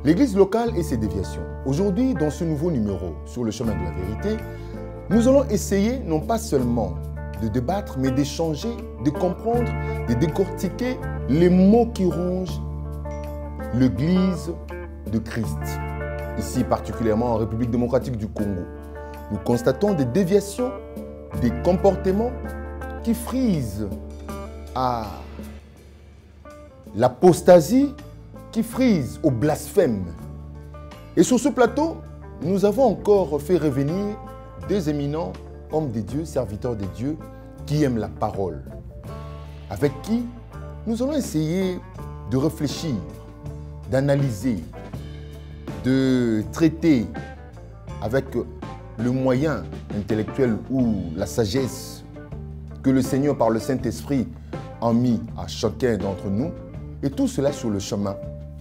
L'église locale et ses déviations. Aujourd'hui, dans ce nouveau numéro sur le chemin de la vérité, nous allons essayer non pas seulement de débattre, mais d'échanger, de comprendre, de décortiquer les mots qui rongent l'église de Christ. Ici, particulièrement en République démocratique du Congo, nous constatons des déviations, des comportements qui frisent à l'apostasie, qui frise au blasphème. Et sur ce plateau, nous avons encore fait revenir deux éminents hommes de Dieu, serviteurs de Dieu, qui aiment la parole, avec qui nous allons essayer de réfléchir, d'analyser, de traiter avec le moyen intellectuel ou la sagesse que le Seigneur par le Saint-Esprit a mis à chacun d'entre nous, et tout cela sur le chemin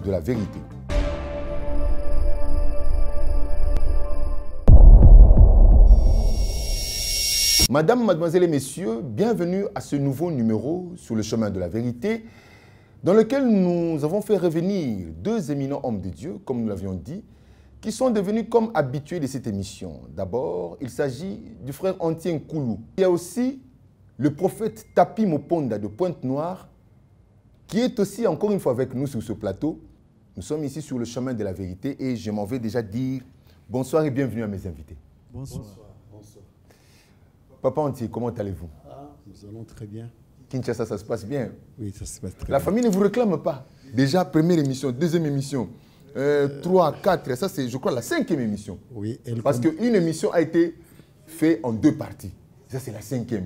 de la vérité. Madame, mademoiselles et messieurs, bienvenue à ce nouveau numéro sur le chemin de la vérité, dans lequel nous avons fait revenir deux éminents hommes de Dieu, comme nous l'avions dit, qui sont devenus comme habitués de cette émission. D'abord, il s'agit du frère Antien Koulou. Il y a aussi le prophète Tapi Moponda de Pointe-Noire, qui est aussi encore une fois avec nous sur ce plateau. Nous sommes ici sur le chemin de la vérité et je m'en vais déjà dire bonsoir et bienvenue à mes invités. Bonsoir. Bonsoir. Papa Antien, comment allez-vous? Nous allons très bien. Kinshasa, ça se passe bien? Oui, ça se passe très bien. La famille ne vous réclame pas? Déjà, première émission, deuxième émission, 3, 4, ça c'est, je crois, la 5e émission. Oui. Parce qu'une émission a été faite en 2 parties. Ça, c'est la 5e.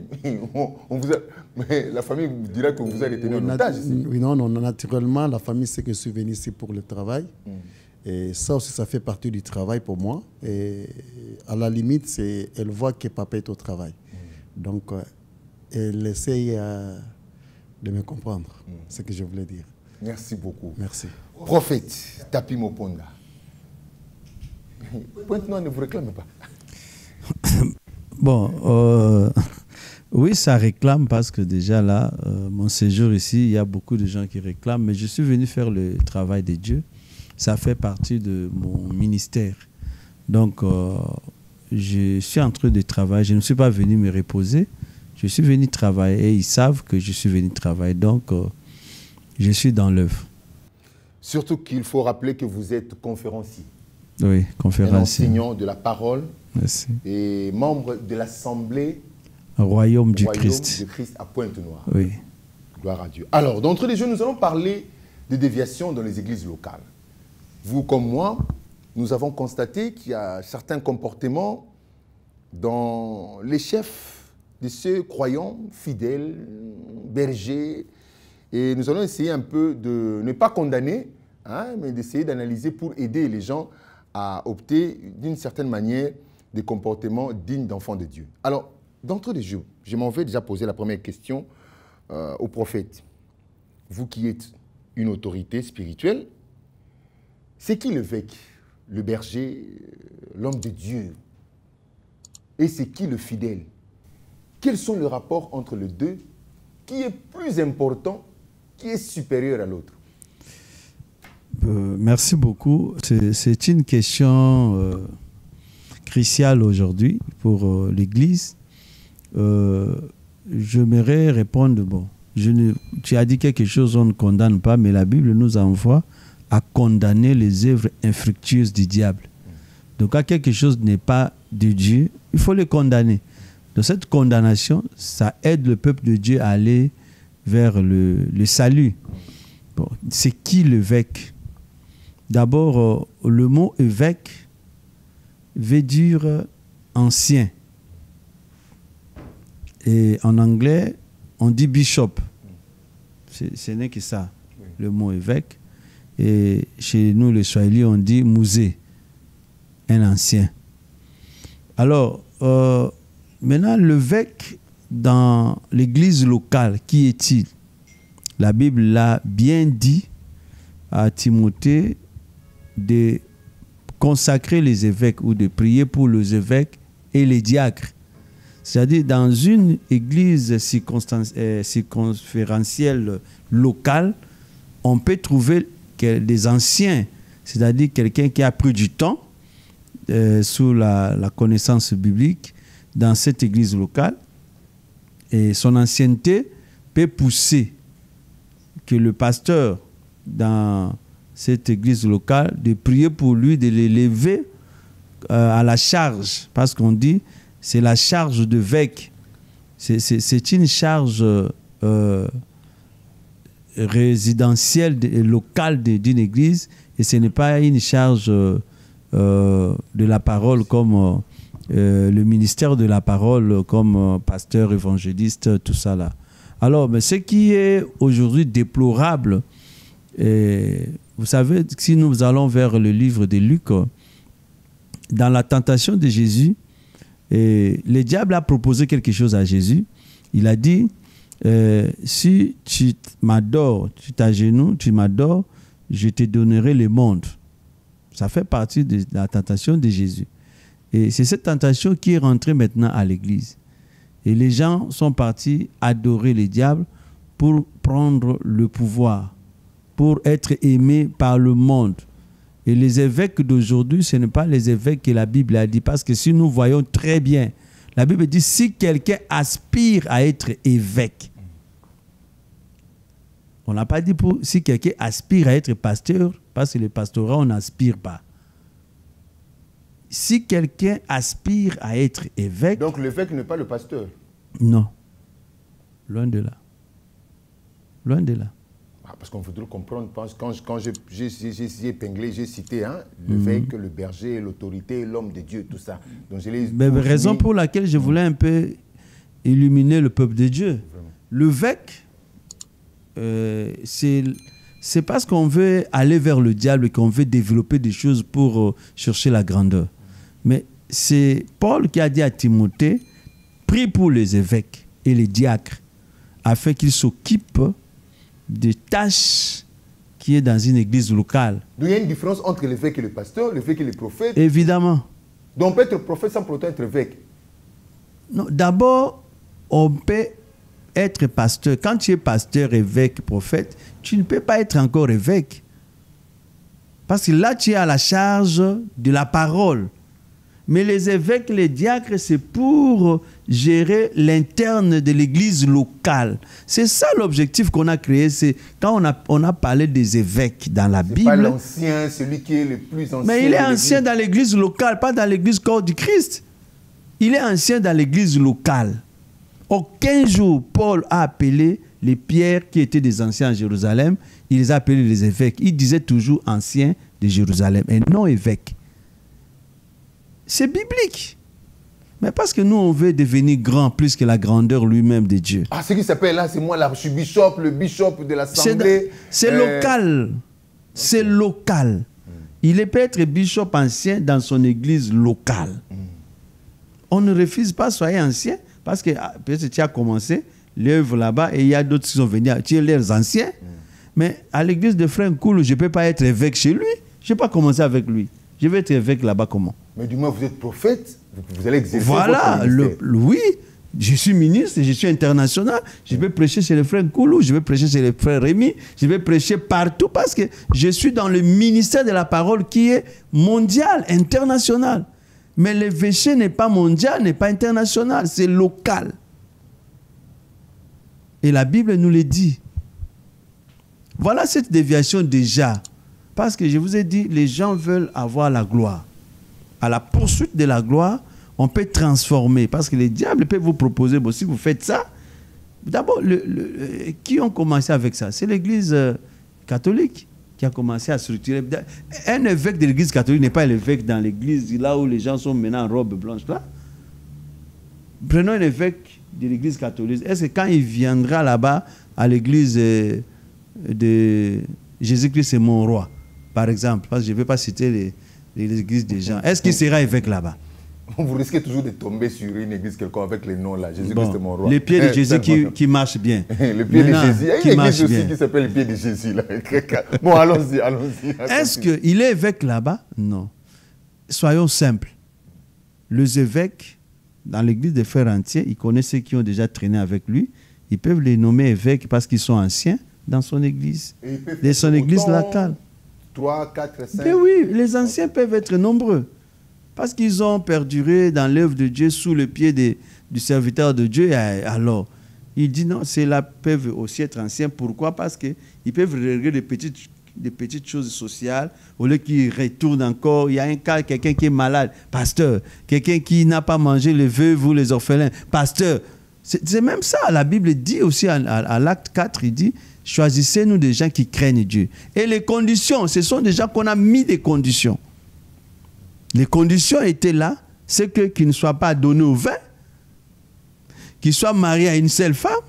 Mais la famille vous dira qu'on vous a retenu en otage. Oui, non, naturellement, la famille sait que je suis venu ici pour le travail. Et ça aussi, ça fait partie du travail pour moi. Et à la limite, elle voit que papa est au travail. Donc, elle essaye de me comprendre, ce que je voulais dire. Merci beaucoup. Merci. Prophète Tapi Moponda. Pointe-Noire ne vous réclame pas? Bon, oui, ça réclame parce que déjà là, mon séjour ici, il y a beaucoup de gens qui réclament, mais je suis venu faire le travail de Dieu. Ça fait partie de mon ministère. Donc, je suis en train de travailler. Je ne suis pas venu me reposer. Je suis venu travailler et ils savent que je suis venu travailler. Donc, je suis dans l'œuvre. Surtout qu'il faut rappeler que vous êtes conférencier. Oui, conférencier. Un enseignant de la parole. Merci. Et membre de l'Assemblée Royaume du Christ. de Christ à Pointe-Noire. Oui. Gloire à Dieu. Alors, d'entrée de jeu, nous allons parler de déviations dans les églises locales. Vous comme moi, nous avons constaté qu'il y a certains comportements dans les chefs de ceux croyants, fidèles, bergers. Et nous allons essayer un peu de ne pas condamner, mais d'essayer d'analyser pour aider les gens à opter d'une certaine manière des comportements dignes d'enfants de Dieu. Alors, d'entrée de jeu, je m'en vais déjà poser la première question au prophète. Vous qui êtes une autorité spirituelle, c'est qui l'évêque, le berger, l'homme de Dieu? Et c'est qui le fidèle? Quels sont les rapports entre les deux? Qui est plus important? Qui est supérieur à l'autre? Merci beaucoup. C'est une question cruciale aujourd'hui pour l'Église. J'aimerais répondre, bon, tu as dit quelque chose, on ne condamne pas, mais la Bible nous envoie à condamner les œuvres infructueuses du diable. Donc, quand quelque chose n'est pas de Dieu, il faut le condamner. Donc, cette condamnation, ça aide le peuple de Dieu à aller vers le salut. Bon, c'est qui l'évêque? D'abord, le mot évêque veut dire ancien. Et en anglais, on dit bishop. Ce n'est que ça, le mot évêque. Et chez nous, les Swahili, on dit musée, un ancien. Alors, maintenant, l'évêque dans l'église locale, qui est-il? La Bible l'a bien dit à Timothée de consacrer les évêques ou de prier pour les évêques et les diacres. C'est-à-dire dans une église circonférentielle locale, on peut trouver des anciens c'est-à-dire quelqu'un qui a pris du temps sous la connaissance biblique dans cette église locale, et son ancienneté peut pousser que le pasteur dans cette église locale, de prier pour lui, de l'élever à la charge, parce qu'on dit c'est la charge de évêque. C'est une charge résidentielle et locale d'une église, et ce n'est pas une charge de la parole comme le ministère de la parole, comme pasteur, évangéliste, tout ça là. Alors, mais ce qui est aujourd'hui déplorable, vous savez, si nous allons vers le livre de Luc, dans la tentation de Jésus, le diable a proposé quelque chose à Jésus. Il a dit, si tu m'adores, tu t'agenouilles, tu m'adores, je te donnerai le monde. Ça fait partie de la tentation de Jésus. Et c'est cette tentation qui est rentrée maintenant à l'église. Et les gens sont partis adorer le diable pour prendre le pouvoir, pour être aimés par le monde. Et les évêques d'aujourd'hui, ce n'est pas les évêques que la Bible a dit. Parce que si nous voyons très bien, la Bible dit, si quelqu'un aspire à être évêque, on n'a pas dit pour si quelqu'un aspire à être pasteur, parce que le pastorat, on n'aspire pas. Si quelqu'un aspire à être évêque... Donc l'évêque n'est pas le pasteur? Non. Loin de là. Loin de là. Parce qu'on voudrait comprendre, quand j'ai épinglé, j'ai cité l'évêque, le berger, l'autorité, l'homme de Dieu, tout ça. Donc raison pour laquelle je voulais un peu illuminer le peuple de Dieu. L'évêque, c'est parce qu'on veut aller vers le diable et qu'on veut développer des choses pour chercher la grandeur. Mais c'est Paul qui a dit à Timothée, prie pour les évêques et les diacres afin qu'ils s'occupent des tâches qui est dans une église locale. Donc il y a une différence entre l'évêque et le pasteur, l'évêque et le prophète. Évidemment. Donc on peut être prophète sans pour autant être évêque. Non, d'abord, on peut être pasteur. Quand tu es pasteur, évêque, prophète, tu ne peux pas être encore évêque. Parce que là, tu es à la charge de la parole. Mais les évêques, les diacres, c'est pour gérer l'interne de l'église locale. C'est ça l'objectif qu'on a créé. C'est quand on a parlé des évêques dans la Bible. Pas l'ancien, celui qui est le plus ancien. Mais il est ancien dans l'église locale, pas dans l'église corps du Christ. Il est ancien dans l'église locale. Aucun jour, Paul a appelé les pierres qui étaient des anciens à Jérusalem, il les a appelés les évêques. Il disait toujours anciens de Jérusalem et non évêques. C'est biblique. Mais parce que nous, on veut devenir grand plus que la grandeur lui-même de Dieu. Ah, ce qui s'appelle là, c'est moi, là, je suis bishop, le bishop de l'Assemblée. C'est local. C'est local. Il peut être bishop ancien dans son église locale. On ne refuse pas, soyez ancien, parce que peut-être tu as commencé l'œuvre là-bas et il y a d'autres qui sont venus, tu es leurs anciens. Mais à l'église de Frère Nkoulou, je ne peux pas être évêque chez lui. Je ne vais pas commencer avec lui. Je vais être évêque là-bas comment? Mais du moins, vous êtes prophète, vous allez exercer voilà, oui, je suis ministre, je suis international. Je vais prêcher chez le frère Nkoulou, je vais prêcher chez le frère Rémi, je vais prêcher partout parce que je suis dans le ministère de la parole qui est mondial, international. Mais l'évêché n'est pas mondial, n'est pas international, c'est local. Et la Bible nous le dit. Voilà cette déviation déjà. Parce que je vous ai dit, les gens veulent avoir la gloire. À la poursuite de la gloire, on peut transformer. Parce que les diables peuvent vous proposer, bon, si vous faites ça, d'abord, qui ont commencé avec ça? C'est l'église catholique qui a commencé à structurer. Un évêque de l'église catholique n'est pas l'évêque dans l'église, là où les gens sont maintenant en robe blanche. Là. Prenons un évêque de l'église catholique. Est-ce que quand il viendra là-bas, à l'église de Jésus-Christ, c'est mon roi, par exemple, parce que je ne vais pas citer les églises des gens, est-ce qu'il sera évêque là-bas? Vous risquez toujours de tomber sur une église quelconque avec les noms là. Jésus-Christ est mon roi. Les pieds de Jésus qui marchent bien. Les pieds de Jésus. Il y a une église aussi qui s'appelle les pieds de Jésus. Là. Bon, allons-y. Est-ce qu'il est évêque là-bas? Non. Soyons simples. Les évêques, dans l'église des frères entiers, ils connaissent ceux qui ont déjà traîné avec lui. Ils peuvent les nommer évêques parce qu'ils sont anciens dans son église. Dans son église locale. 3, 4, 5. Mais oui, les anciens peuvent être nombreux. Parce qu'ils ont perduré dans l'œuvre de Dieu sous le pied du serviteur de Dieu. Alors, il dit non, ceux-là peuvent aussi être anciens. Pourquoi? Parce qu'ils peuvent régler des petites choses sociales. Au lieu qu'ils retournent encore, il y a un cas, quelqu'un qui est malade, pasteur. Quelqu'un qui n'a pas mangé les veuves ou les orphelins, pasteur. C'est même ça. La Bible dit aussi à l'acte 4, il dit, choisissez-nous des gens qui craignent Dieu. Et les conditions, ce sont des gens qu'on a mis des conditions. Les conditions étaient là, c'est qu'il ne soit pas donné au vin, qu'il soit marié à une seule femme,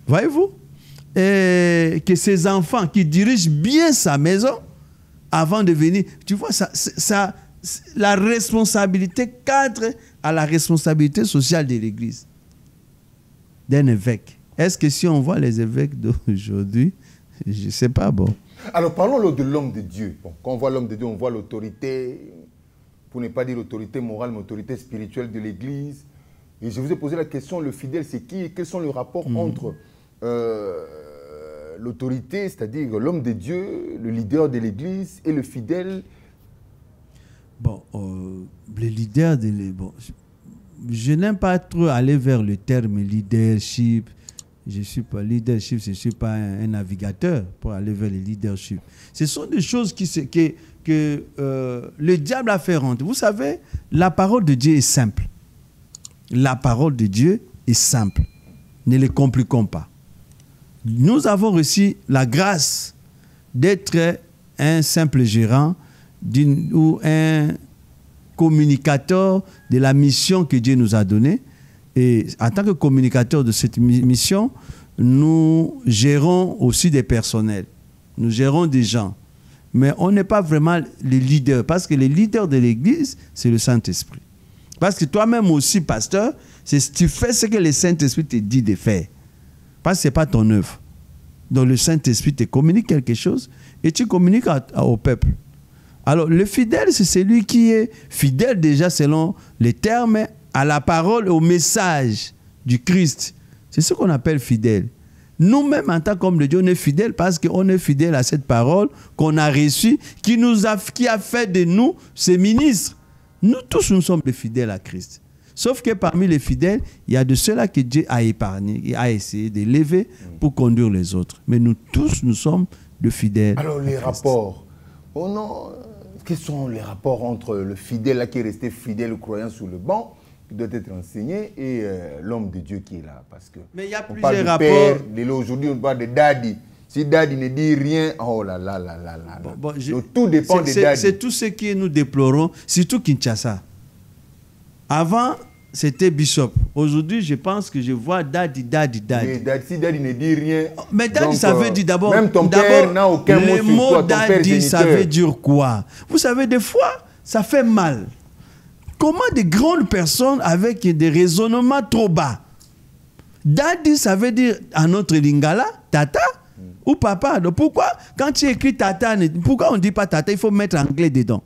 voyez-vous, et que ses enfants, qui dirigent bien sa maison, avant de venir, tu vois, la responsabilité cadre à la responsabilité sociale de l'Église, d'un évêque. Est-ce que si on voit les évêques d'aujourd'hui, je ne sais pas, bon. Alors parlons de l'homme de Dieu. Bon, quand on voit l'homme de Dieu, on voit l'autorité, pour ne pas dire autorité morale, mais autorité spirituelle de l'Église. Et je vous ai posé la question, le fidèle, c'est qui? Et quels sont les rapports entre l'autorité, c'est-à-dire l'homme de Dieu, le leader de l'Église, et le fidèle? Bon, le leader de l'Église, bon, je n'aime pas trop aller vers le terme leadership. Je ne suis pas leadership, je ne suis pas un navigateur pour aller vers le leadership. Ce sont des choses que le diable a fait rentrer. Vous savez, la parole de Dieu est simple. La parole de Dieu est simple. Ne les compliquons pas. Nous avons reçu la grâce d'être un simple gérant ou un communicateur de la mission que Dieu nous a donnée. Et en tant que communicateur de cette mission, nous gérons aussi des personnels. Nous gérons des gens. Mais on n'est pas vraiment les leaders. Parce que les leaders de l'Église, c'est le Saint-Esprit. Parce que toi-même aussi, pasteur, tu fais ce que le Saint-Esprit te dit de faire. Parce que ce n'est pas ton œuvre. Donc le Saint-Esprit te communique quelque chose et tu communiques au peuple. Alors le fidèle, c'est celui qui est fidèle déjà selon les termes à la parole, au message du Christ. C'est ce qu'on appelle fidèle. Nous-mêmes, en tant qu'hommes de Dieu, on est fidèles parce qu'on est fidèles à cette parole qu'on a reçue, qui a fait de nous ses ministres. Nous tous, nous sommes des fidèles à Christ. Sauf que parmi les fidèles, il y a de ceux-là que Dieu a épargnés, et a essayé d'élever pour conduire les autres. Mais nous tous, nous sommes de fidèles. Alors les rapports, oh non, quels sont les rapports entre le fidèle là, qui est resté fidèle au croyant sous le banc, qui doit être enseigné, et l'homme de Dieu qui est là? Parce que mais il y a on plusieurs parle de rapports. Père, aujourd'hui on parle de Daddy. Si Daddy ne dit rien, oh là là là là là. Bon, donc tout dépend de Daddy. C'est tout ce que nous déplorons, surtout Kinshasa. Avant, c'était Bishop. Aujourd'hui, je pense que je vois Daddy. Mais si Daddy ne dit rien... Mais Daddy, ça veut dire d'abord... Même ton père n'a aucun mot sur toi, ton père Daddy, géniteur. ça veut dire quoi? Vous savez, des fois, ça fait mal. Comment des grandes personnes avec des raisonnements trop bas? Daddy, ça veut dire à notre lingala, tata ou papa. Donc pourquoi, quand tu écris tata, pourquoi on ne dit pas tata? Il faut mettre anglais dedans.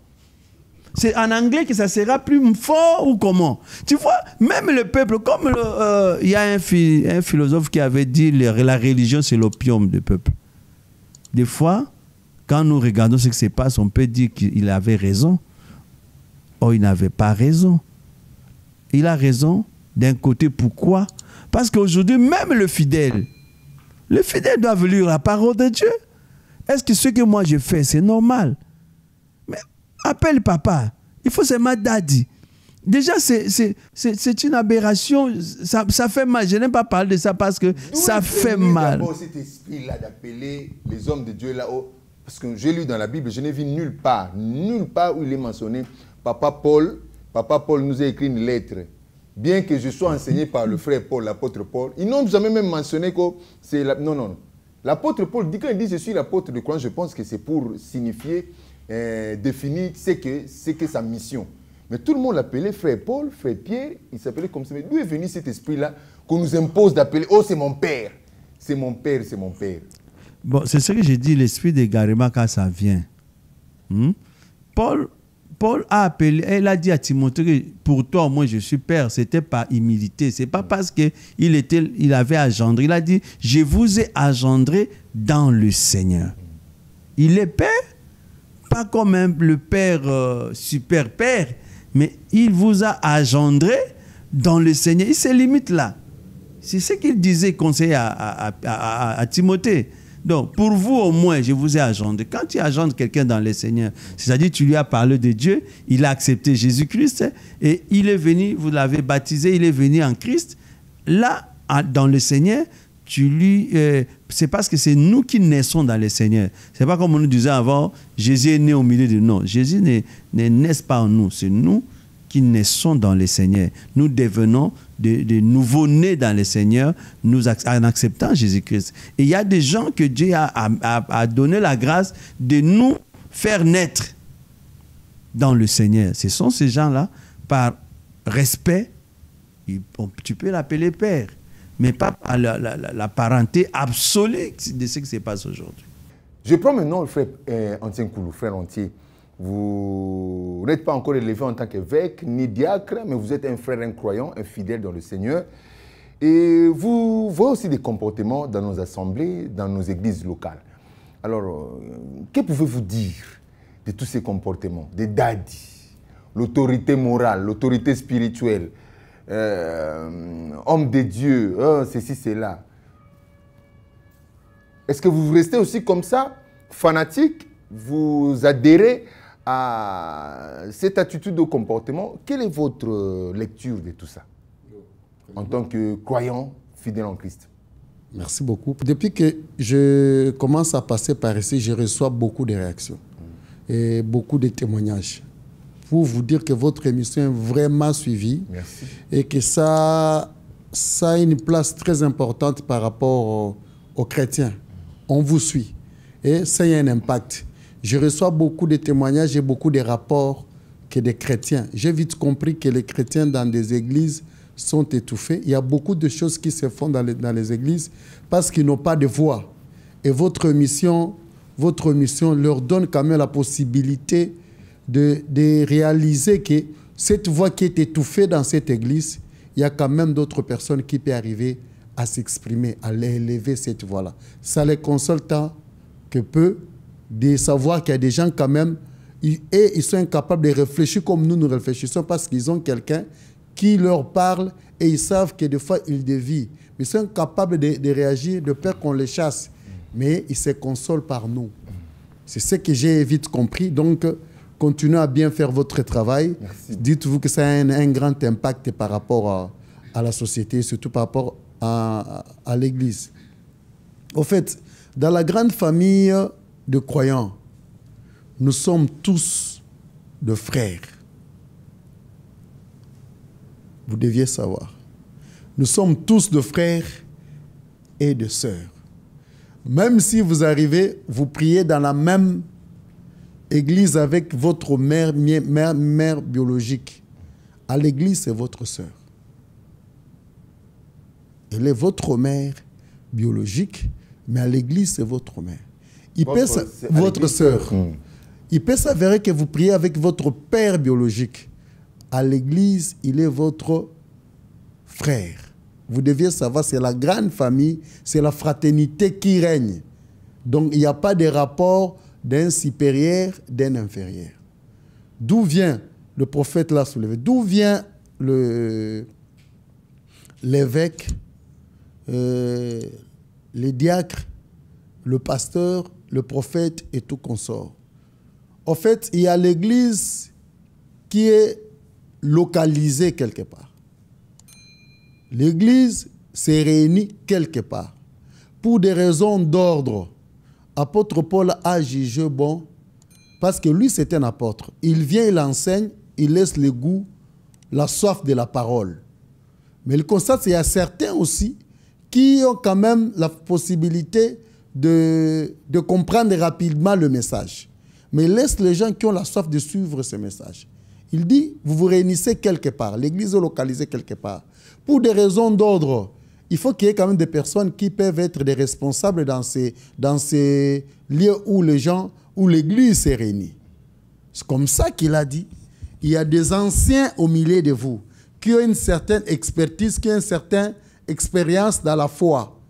C'est en anglais que ça sera plus fort ou comment? Tu vois, même le peuple, comme il y a un philosophe qui avait dit la religion c'est l'opium du peuple. Des fois, quand nous regardons ce qui se passe, on peut dire qu'il avait raison. Oh, il n'avait pas raison. Il a raison d'un côté. Pourquoi? Parce qu'aujourd'hui, même le fidèle doit lire la parole de Dieu. Est-ce que ce que moi je fais, c'est normal? Mais appelle papa. Il faut seulement Daddy. Déjà, c'est une aberration. Ça fait mal. Je n'aime pas parler de ça parce que ça fait mal. D'abord cet esprit-là d'appeler les hommes de Dieu là-haut. Parce que j'ai lu dans la Bible, je n'ai vu nulle part où il est mentionné. Papa Paul nous a écrit une lettre. Bien que je sois enseigné par le frère Paul, l'apôtre Paul, ils n'ont jamais même mentionné que c'est... Non. L'apôtre Paul dit, quand il dit je suis l'apôtre de Christ, je pense que c'est pour signifier, définir ce que sa mission. Mais tout le monde l'appelait frère Paul, frère Pierre, il s'appelait comme ça. Mais d'où est venu cet esprit-là qu'on nous impose d'appeler? Oh, c'est mon père. C'est mon père, c'est mon père. Bon, c'est ce que j'ai dit, l'esprit d'égarement quand ça vient. Paul a appelé, il a dit à Timothée que pour toi, moi je suis père. C'était par humilité. C'est pas parce qu'il avait engendré. Il a dit, je vous ai engendré dans le Seigneur. Il est père, pas comme le Père, super Père, mais il vous a engendré dans le Seigneur. Il se limite là. C'est ce qu'il disait, conseiller à Timothée. Donc, pour vous au moins, je vous ai engendré. Quand tu engendres quelqu'un dans le Seigneur, c'est-à-dire tu lui as parlé de Dieu, il a accepté Jésus-Christ et il est venu, vous l'avez baptisé, il est venu en Christ. Là, dans le Seigneur, c'est parce que c'est nous qui naissons dans le Seigneur. C'est pas comme on nous disait avant, Jésus est né au milieu de nous. Non, Jésus ne naît pas en nous. C'est nous qui naissons dans le Seigneur. Nous devenons de nouveaux-nés dans le Seigneur en acceptant Jésus-Christ. Et il y a des gens que Dieu a donné la grâce de nous faire naître dans le Seigneur. Ce sont ces gens-là, par respect, tu peux l'appeler Père, mais pas par la parenté absolue de ce qui se passe aujourd'hui. Je prends maintenant le frère Antien Koulou, frère Entier. Vous n'êtes pas encore élevé en tant qu'évêque ni diacre, mais vous êtes un frère incroyant, un fidèle dans le Seigneur. Et vous voyez aussi des comportements dans nos assemblées, dans nos églises locales. Alors, que pouvez-vous dire de tous ces comportements, des dadis, l'autorité morale, l'autorité spirituelle, homme de Dieu, ceci, cela. Est-ce que vous restez aussi comme ça, fanatique? Vous adhérez à cette attitude de comportement? Quelle est votre lecture de tout ça, en tant que croyant fidèle en Christ? Merci beaucoup. Depuis que je commence à passer par ici, je reçois beaucoup de réactions et beaucoup de témoignages pour vous dire que votre émission est vraiment suivie. Merci. Et que ça a une place très importante par rapport aux chrétiens. On vous suit et ça a un impact. Je reçois beaucoup de témoignages et beaucoup de rapports que des chrétiens. J'ai vite compris que les chrétiens dans des églises sont étouffés. Il y a beaucoup de choses qui se font dans les églises parce qu'ils n'ont pas de voix. Et votre mission leur donne quand même la possibilité de réaliser que cette voix qui est étouffée dans cette église, il y a quand même d'autres personnes qui peuvent arriver à s'exprimer, à élever cette voix-là. Ça les console tant que peu de savoir qu'il y a des gens quand même, ils sont incapables de réfléchir comme nous réfléchissons parce qu'ils ont quelqu'un qui leur parle et ils savent que des fois ils dévient. Mais ils sont incapables de réagir de peur qu'on les chasse. Mais ils se consolent par nous. C'est ce que j'ai vite compris. Donc, continuez à bien faire votre travail. Dites-vous que ça a un grand impact par rapport à la société, surtout par rapport à l'Église. Au fait, dans la grande famille de croyants, nous sommes tous de frères. Vous deviez savoir. Nous sommes tous de frères et de sœurs. Même si vous arrivez, vous priez dans la même église avec votre mère biologique. À l'église, c'est votre sœur. Elle est votre mère biologique, mais à l'église, c'est votre mère. Votre sœur. Il peut s'avérer que vous priez avec votre père biologique. À l'église, il est votre frère. Vous deviez savoir, c'est la grande famille, c'est la fraternité qui règne. Donc, il n'y a pas de rapport d'un supérieur, d'un inférieur. D'où vient, le prophète l'a soulevé, d'où vient l'évêque, les diacres, le pasteur, le prophète et tout consort. En fait, il y a l'église qui est localisée quelque part. L'église s'est réunie quelque part. Pour des raisons d'ordre, apôtre Paul a jugé bon, parce que lui, c'est un apôtre. Il vient, il enseigne, il laisse le goût, la soif de la parole. Mais il constate qu'il y a certains aussi qui ont quand même la possibilité de comprendre rapidement le message. Mais il laisse les gens qui ont la soif de suivre ce message. Il dit, vous vous réunissez quelque part, l'église est localisée quelque part. Pour des raisons d'ordre, il faut qu'il y ait quand même des personnes qui peuvent être des responsables dans ces lieux où l'église s'est réunie. C'est comme ça qu'il a dit. Il y a des anciens au milieu de vous qui ont une certaine expertise, qui ont une certaine expérience dans la foi.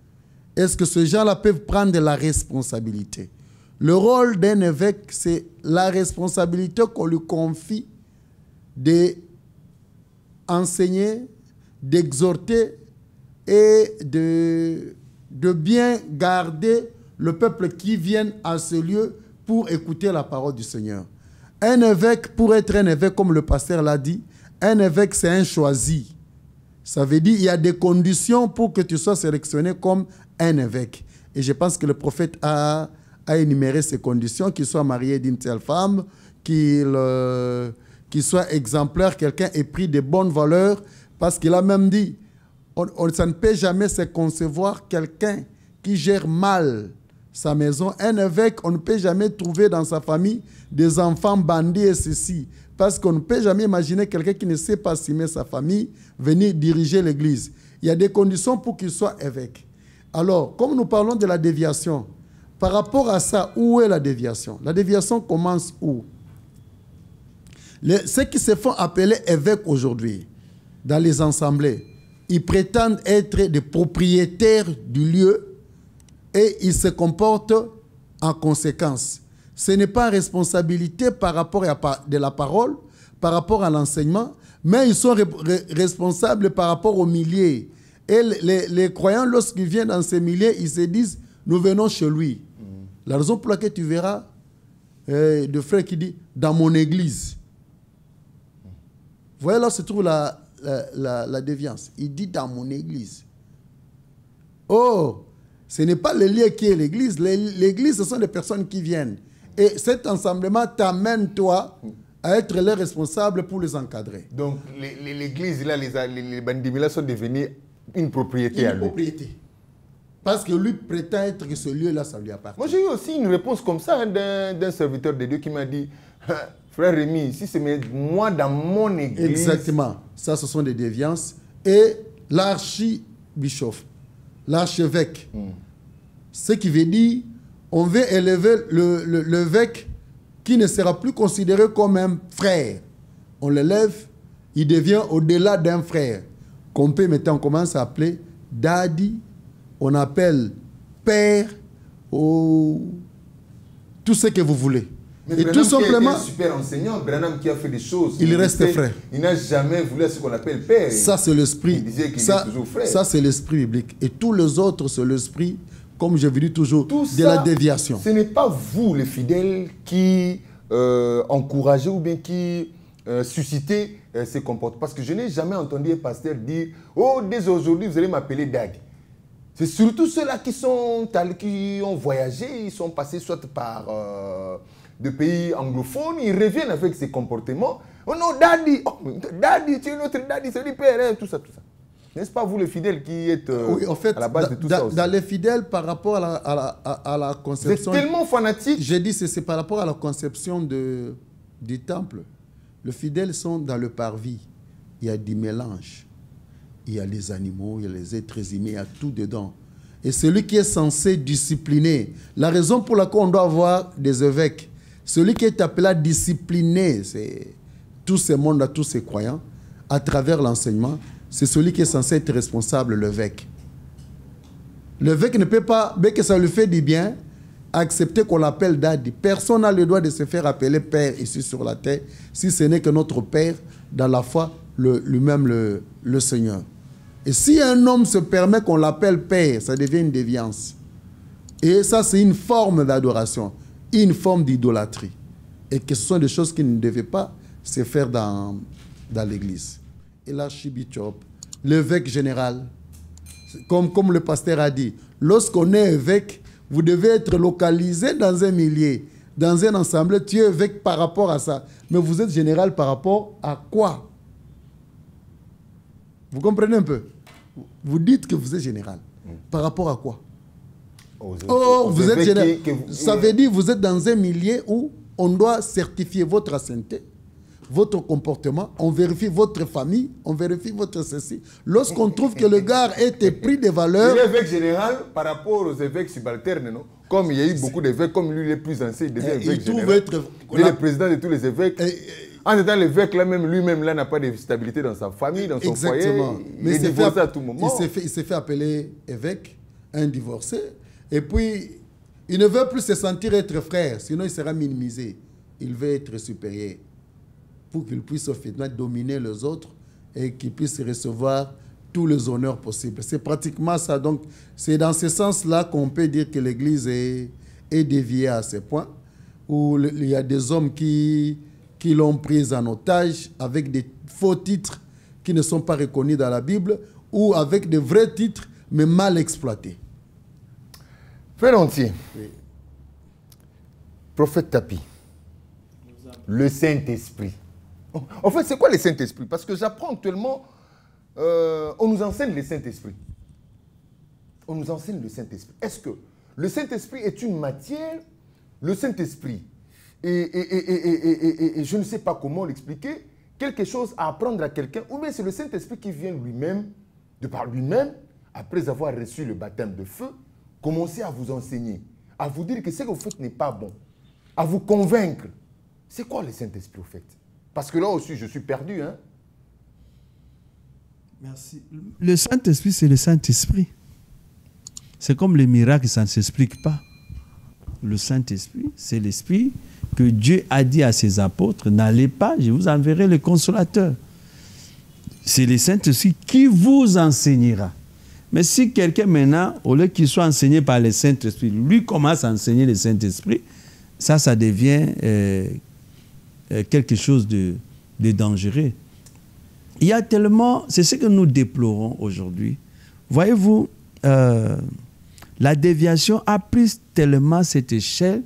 Est-ce que ces gens-là peuvent prendre la responsabilité Le rôle d'un évêque, c'est la responsabilité qu'on lui confie d'enseigner, d'exhorter et de bien garder le peuple qui vient à ce lieu pour écouter la parole du Seigneur. Un évêque, pour être un évêque, comme le pasteur l'a dit, un évêque, c'est un choisi. Ça veut dire qu'il y a des conditions pour que tu sois sélectionné comme un évêque. Et je pense que le prophète a énuméré ces conditions, qu'il soit marié d'une telle femme, qu'il soit exemplaire, quelqu'un épris de bonnes valeurs, parce qu'il a même dit, ça ne peut jamais se concevoir quelqu'un qui gère mal sa maison. Un évêque, on ne peut jamais trouver dans sa famille des enfants bandits et ceci, parce qu'on ne peut jamais imaginer quelqu'un qui ne sait pas s'aimer sa famille venir diriger l'église. Il y a des conditions pour qu'il soit évêque. Alors, comme nous parlons de la déviation, par rapport à ça, où est la déviation? La déviation commence où? Ceux qui se font appeler évêques aujourd'hui, dans les assemblées, ils prétendent être des propriétaires du lieu et ils se comportent en conséquence. Ce n'est pas responsabilité par rapport à de la parole, par rapport à l'enseignement, mais ils sont responsables par rapport aux milliers. Et les croyants, lorsqu'ils viennent dans ces milliers, ils se disent, nous venons chez lui. La raison pour laquelle tu verras de frères qui disent, dans mon église. Vous voyez là se trouve la déviance. Il dit dans mon église. Oh, ce n'est pas le lieu qui est l'église. L'église, ce sont des personnes qui viennent. Et cet ensemblement t'amène, toi, à être les responsables pour les encadrer. Donc, l'église, là, les bandimila sont devenus une propriété à lui. Une propriété. Parce que lui prétend être que ce lieu-là, ça lui appartient. Moi, j'ai eu aussi une réponse comme ça d'un serviteur de Dieu qui m'a dit, frère Rémi, si c'est moi dans mon église... Exactement. Ça, ce sont des déviances. Et l'archibishop, l'archevêque, ce qui veut dire, on veut élever l'évêque qui ne sera plus considéré comme un frère. On l'élève, il devient au-delà d'un frère. Qu'on peut maintenant, on commence à appeler daddy, on appelle père, tout ce que vous voulez. Mais et Branham, tout simplement, qui est un super enseignant, Branham qui a fait des choses. Il reste frère. Il n'a jamais voulu ce qu'on appelle père. Ça, c'est l'esprit. Il disait qu'il est toujours frère. Ça, c'est l'esprit biblique. Et tous les autres, c'est l'esprit, comme je vous dis toujours, de la déviation. Ce n'est pas vous, les fidèles, qui encouragez ou bien qui suscitez ces comportements. Parce que je n'ai jamais entendu un pasteur dire « Oh, dès aujourd'hui, vous allez m'appeler Daddy ». C'est surtout ceux-là qui ont voyagé, ils sont passés soit par des pays anglophones, ils reviennent avec ces comportements. Oh non, Daddy, Daddy, tu es notre Daddy, c'est le père, hein, tout ça, tout ça. N'est-ce pas vous les fidèles qui êtes oui, en fait, à la base de tout ça aussi? Dans les fidèles, par rapport à la conception... Vous êtes tellement fanatique. J'ai dit c'est par rapport à la conception du temple. Les fidèles sont dans le parvis. Il y a du mélange. Il y a les animaux, il y a les êtres humains, il y a tout dedans. Et celui qui est censé discipliner, la raison pour laquelle on doit avoir des évêques, celui qui est appelé à discipliner tous ces mondes, tous ces croyants, à travers l'enseignement, c'est celui qui est censé être responsable, l'évêque. L'évêque ne peut pas, mais que ça lui fait du bien, accepter qu'on l'appelle daddy. Personne n'a le droit de se faire appeler père ici sur la terre, si ce n'est que notre père, dans la foi, lui-même le Seigneur. Et si un homme se permet qu'on l'appelle père, ça devient une déviance. Et ça, c'est une forme d'adoration, une forme d'idolâtrie. Et que ce sont des choses qui ne devaient pas se faire dans l'église. Et l'archibishop, l'évêque général, comme le pasteur a dit, lorsqu'on est évêque, vous devez être localisé dans un millier, dans un ensemble. Tu es évêque par rapport à ça. Mais vous êtes général par rapport à quoi? Vous comprenez un peu? Vous dites que vous êtes général. Par rapport à quoi? Vous êtes général. Ça veut dire que vous êtes dans un milieu où on doit certifier votre ancienneté, votre comportement, on vérifie votre famille, on vérifie votre ceci. Lorsqu'on trouve que le gars est épris de valeurs... L'évêque général par rapport aux évêques subalternes, non? Comme il y a eu beaucoup d'évêques, comme lui il est plus ancien, il devient évêque général. Il est le président de tous les évêques. En étant l'évêque, lui-même, n'a pas de stabilité dans sa famille, dans son foyer. Il est divorcé à tout moment. Il s'est fait appeler évêque, un divorcé. Et puis, Il ne veut plus se sentir être frère, sinon il sera minimisé. Il veut être supérieur pour qu'il puisse finalement dominer les autres et qu'il puisse recevoir tous les honneurs possibles. C'est pratiquement ça. Donc, c'est dans ce sens-là qu'on peut dire que l'Église est déviée à ce point, où il y a des hommes qui l'ont prise en otage avec des faux titres qui ne sont pas reconnus dans la Bible ou avec de vrais titres mais mal exploités. Frère entier, oui. Prophète Tapi, le Saint-Esprit. En fait, c'est quoi le Saint-Esprit? Parce que j'apprends actuellement, on nous enseigne le Saint-Esprit. On nous enseigne le Saint-Esprit. Est-ce que le Saint-Esprit est une matière? Le Saint-Esprit, et je ne sais pas comment l'expliquer, quelque chose à apprendre à quelqu'un, ou bien c'est le Saint-Esprit qui vient lui-même, de par lui-même, après avoir reçu le baptême de feu, commencer à vous enseigner, à vous dire que ce que vous faites n'est pas bon, à vous convaincre. C'est quoi le Saint-Esprit au fait? Parce que là aussi, je suis perdu. Hein? Merci. Le Saint-Esprit, c'est le Saint-Esprit. C'est comme les miracles, ça ne s'explique pas. Le Saint-Esprit, c'est l'Esprit que Dieu a dit à ses apôtres, n'allez pas, je vous enverrai le Consolateur. C'est le Saint-Esprit qui vous enseignera. Mais si quelqu'un maintenant, au lieu qu'il soit enseigné par le Saint-Esprit, lui commence à enseigner le Saint-Esprit, ça devient quelque chose de dangereux. Il y a tellement, c'est ce que nous déplorons aujourd'hui. Voyez-vous, la déviation a pris tellement cette échelle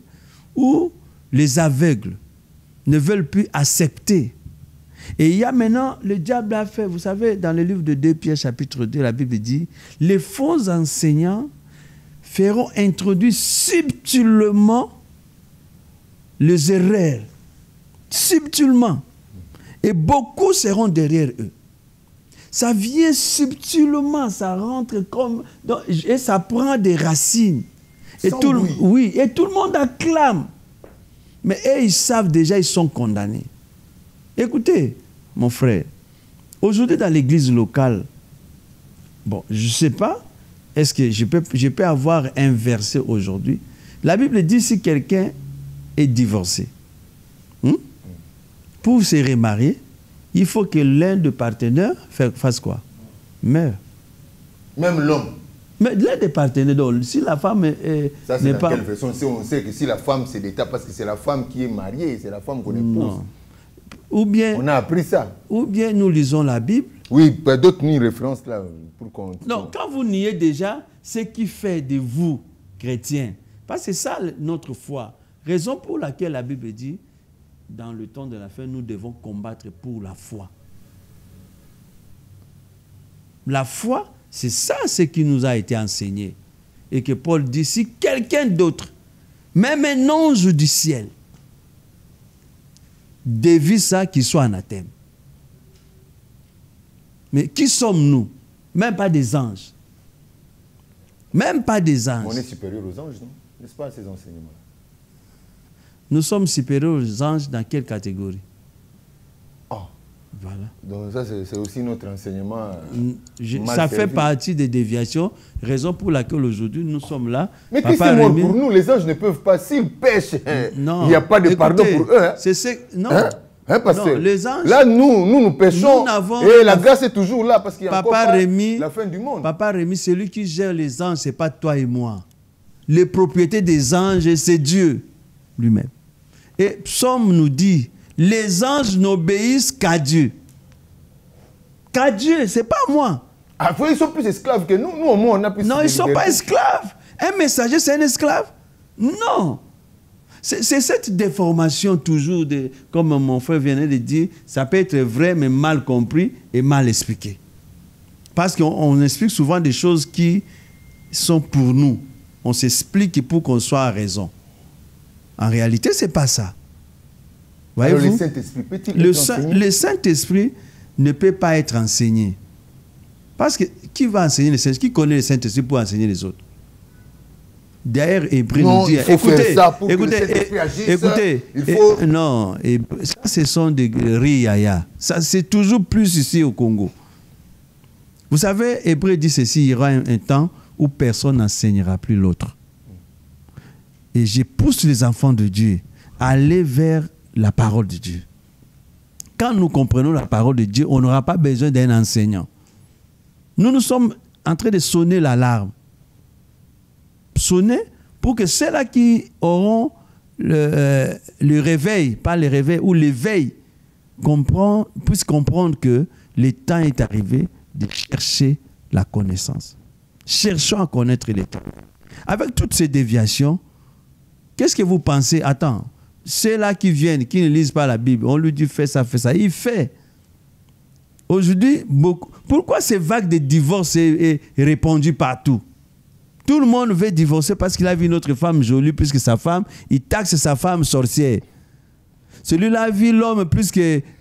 où les aveugles ne veulent plus accepter. Et il y a maintenant, le diable a fait, vous savez, dans le livre de 2 Pierre chapitre 2, la Bible dit, les faux enseignants feront introduire subtilement les erreurs. Subtilement. Et beaucoup seront derrière eux. Ça vient subtilement, ça rentre comme... et ça prend des racines. Et tout le monde acclame. Mais eux, ils savent déjà, ils sont condamnés. Écoutez, mon frère, aujourd'hui dans l'église locale, bon, je ne sais pas, est-ce que je peux avoir un verset aujourd'hui? La Bible dit si quelqu'un est divorcé, pour se remarier, il faut que l'un des partenaires fasse quoi? Meure. Même l'homme. Mais l'un des partenaires, donc, si la femme ça, c'est dans quelle version? Si on sait que si la femme, c'est l'État, parce que c'est la femme qui est mariée, c'est la femme qu'on épouse. Non. Ou bien, on a appris ça. Ou bien nous lisons la Bible. Oui, d'autres nient référence là. Pour qu'on... Non, quand vous niez déjà ce qui fait de vous chrétiens, parce que c'est ça notre foi. Raison pour laquelle la Bible dit, dans le temps de la fin, nous devons combattre pour la foi. La foi, c'est ça ce qui nous a été enseigné. Et que Paul dit, si quelqu'un d'autre, même un ange du ciel, dévie ça, qu'il soit anathème. Mais qui sommes-nous? Même pas des anges. Même pas des anges. On est supérieur aux anges, non? N'est-ce pas, ces enseignements-là? Nous sommes supérieurs aux anges dans quelle catégorie? Ah. Voilà. Donc ça, c'est aussi notre enseignement. Ça fait partie des déviations, raison pour laquelle aujourd'hui nous sommes là. Mais Christ est mort pour nous, les anges ne peuvent pas, s'ils pêchent, il n'y a pas de pardon pour eux. Hein? Non. Parce non, que les anges, là, nous pêchons et la grâce est toujours là parce qu'il y a encore pas la fin du monde. Papa Rémi, celui qui gère les anges, ce n'est pas toi et moi. Les propriétés des anges, c'est Dieu lui-même. Et Psaume nous dit, les anges n'obéissent qu'à Dieu. Qu'à Dieu, ce n'est pas moi. Ah, ils sont plus esclaves que nous. Nous, au moins, on a plus... Non, ils ne sont pas esclaves. Un messager, c'est un esclave? Non. C'est cette déformation toujours, comme mon frère venait de dire, ça peut être vrai, mais mal compris et mal expliqué. Parce qu'on explique souvent des choses qui sont pour nous. On s'explique pour qu'on soit à raison. En réalité, ce n'est pas ça. Voyez-vous? Alors, le Saint-Esprit peut-il être enseigné? Le Saint-Esprit ne peut pas être enseigné. Parce que qui va enseigner le Saint-Esprit? Qui connaît le Saint-Esprit pour enseigner les autres? D'ailleurs, Hébreu nous dit, écoutez, non, ça ce sont des riaya. Ça c'est toujours plus ici au Congo. Vous savez, Hébreu dit ceci, il y aura un temps où personne n'enseignera plus l'autre. Et je pousse les enfants de Dieu à aller vers la parole de Dieu. Quand nous comprenons la parole de Dieu, on n'aura pas besoin d'un enseignant. Nous sommes en train de sonner l'alarme. Sonner pour que ceux-là qui auront le réveil, pas le réveil, ou l'éveil, puissent comprendre que le temps est arrivé de chercher la connaissance. Cherchons à connaître l'État. Avec toutes ces déviations, qu'est-ce que vous pensez? Attends, ceux-là qui viennent, qui ne lisent pas la Bible, on lui dit fais ça, il fait. Aujourd'hui, pourquoi ces vagues de divorce est répandue partout? Tout le monde veut divorcer parce qu'il a vu une autre femme jolie plus que sa femme, il taxe sa femme sorcière. Celui-là a vu l'homme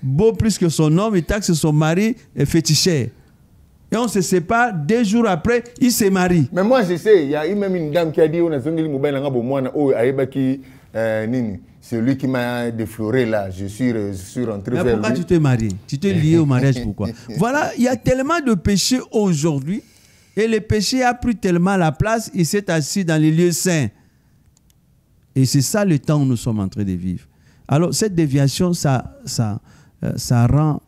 beau plus que son homme, il taxe son mari féticheur. Et on se sépare, 2 jours après, il se marie. Mais moi je sais, il y a eu même une dame qui a dit c'est lui qui m'a défloré là, je suis rentré vers lui. Pourquoi tu t'es marié? Tu t'es lié au mariage, pourquoi? Voilà, il y a tellement de péchés aujourd'hui, et le péché a pris tellement la place, il s'est assis dans les lieux saints. Et c'est ça le temps où nous sommes en train de vivre. Alors, cette déviation, ça rend...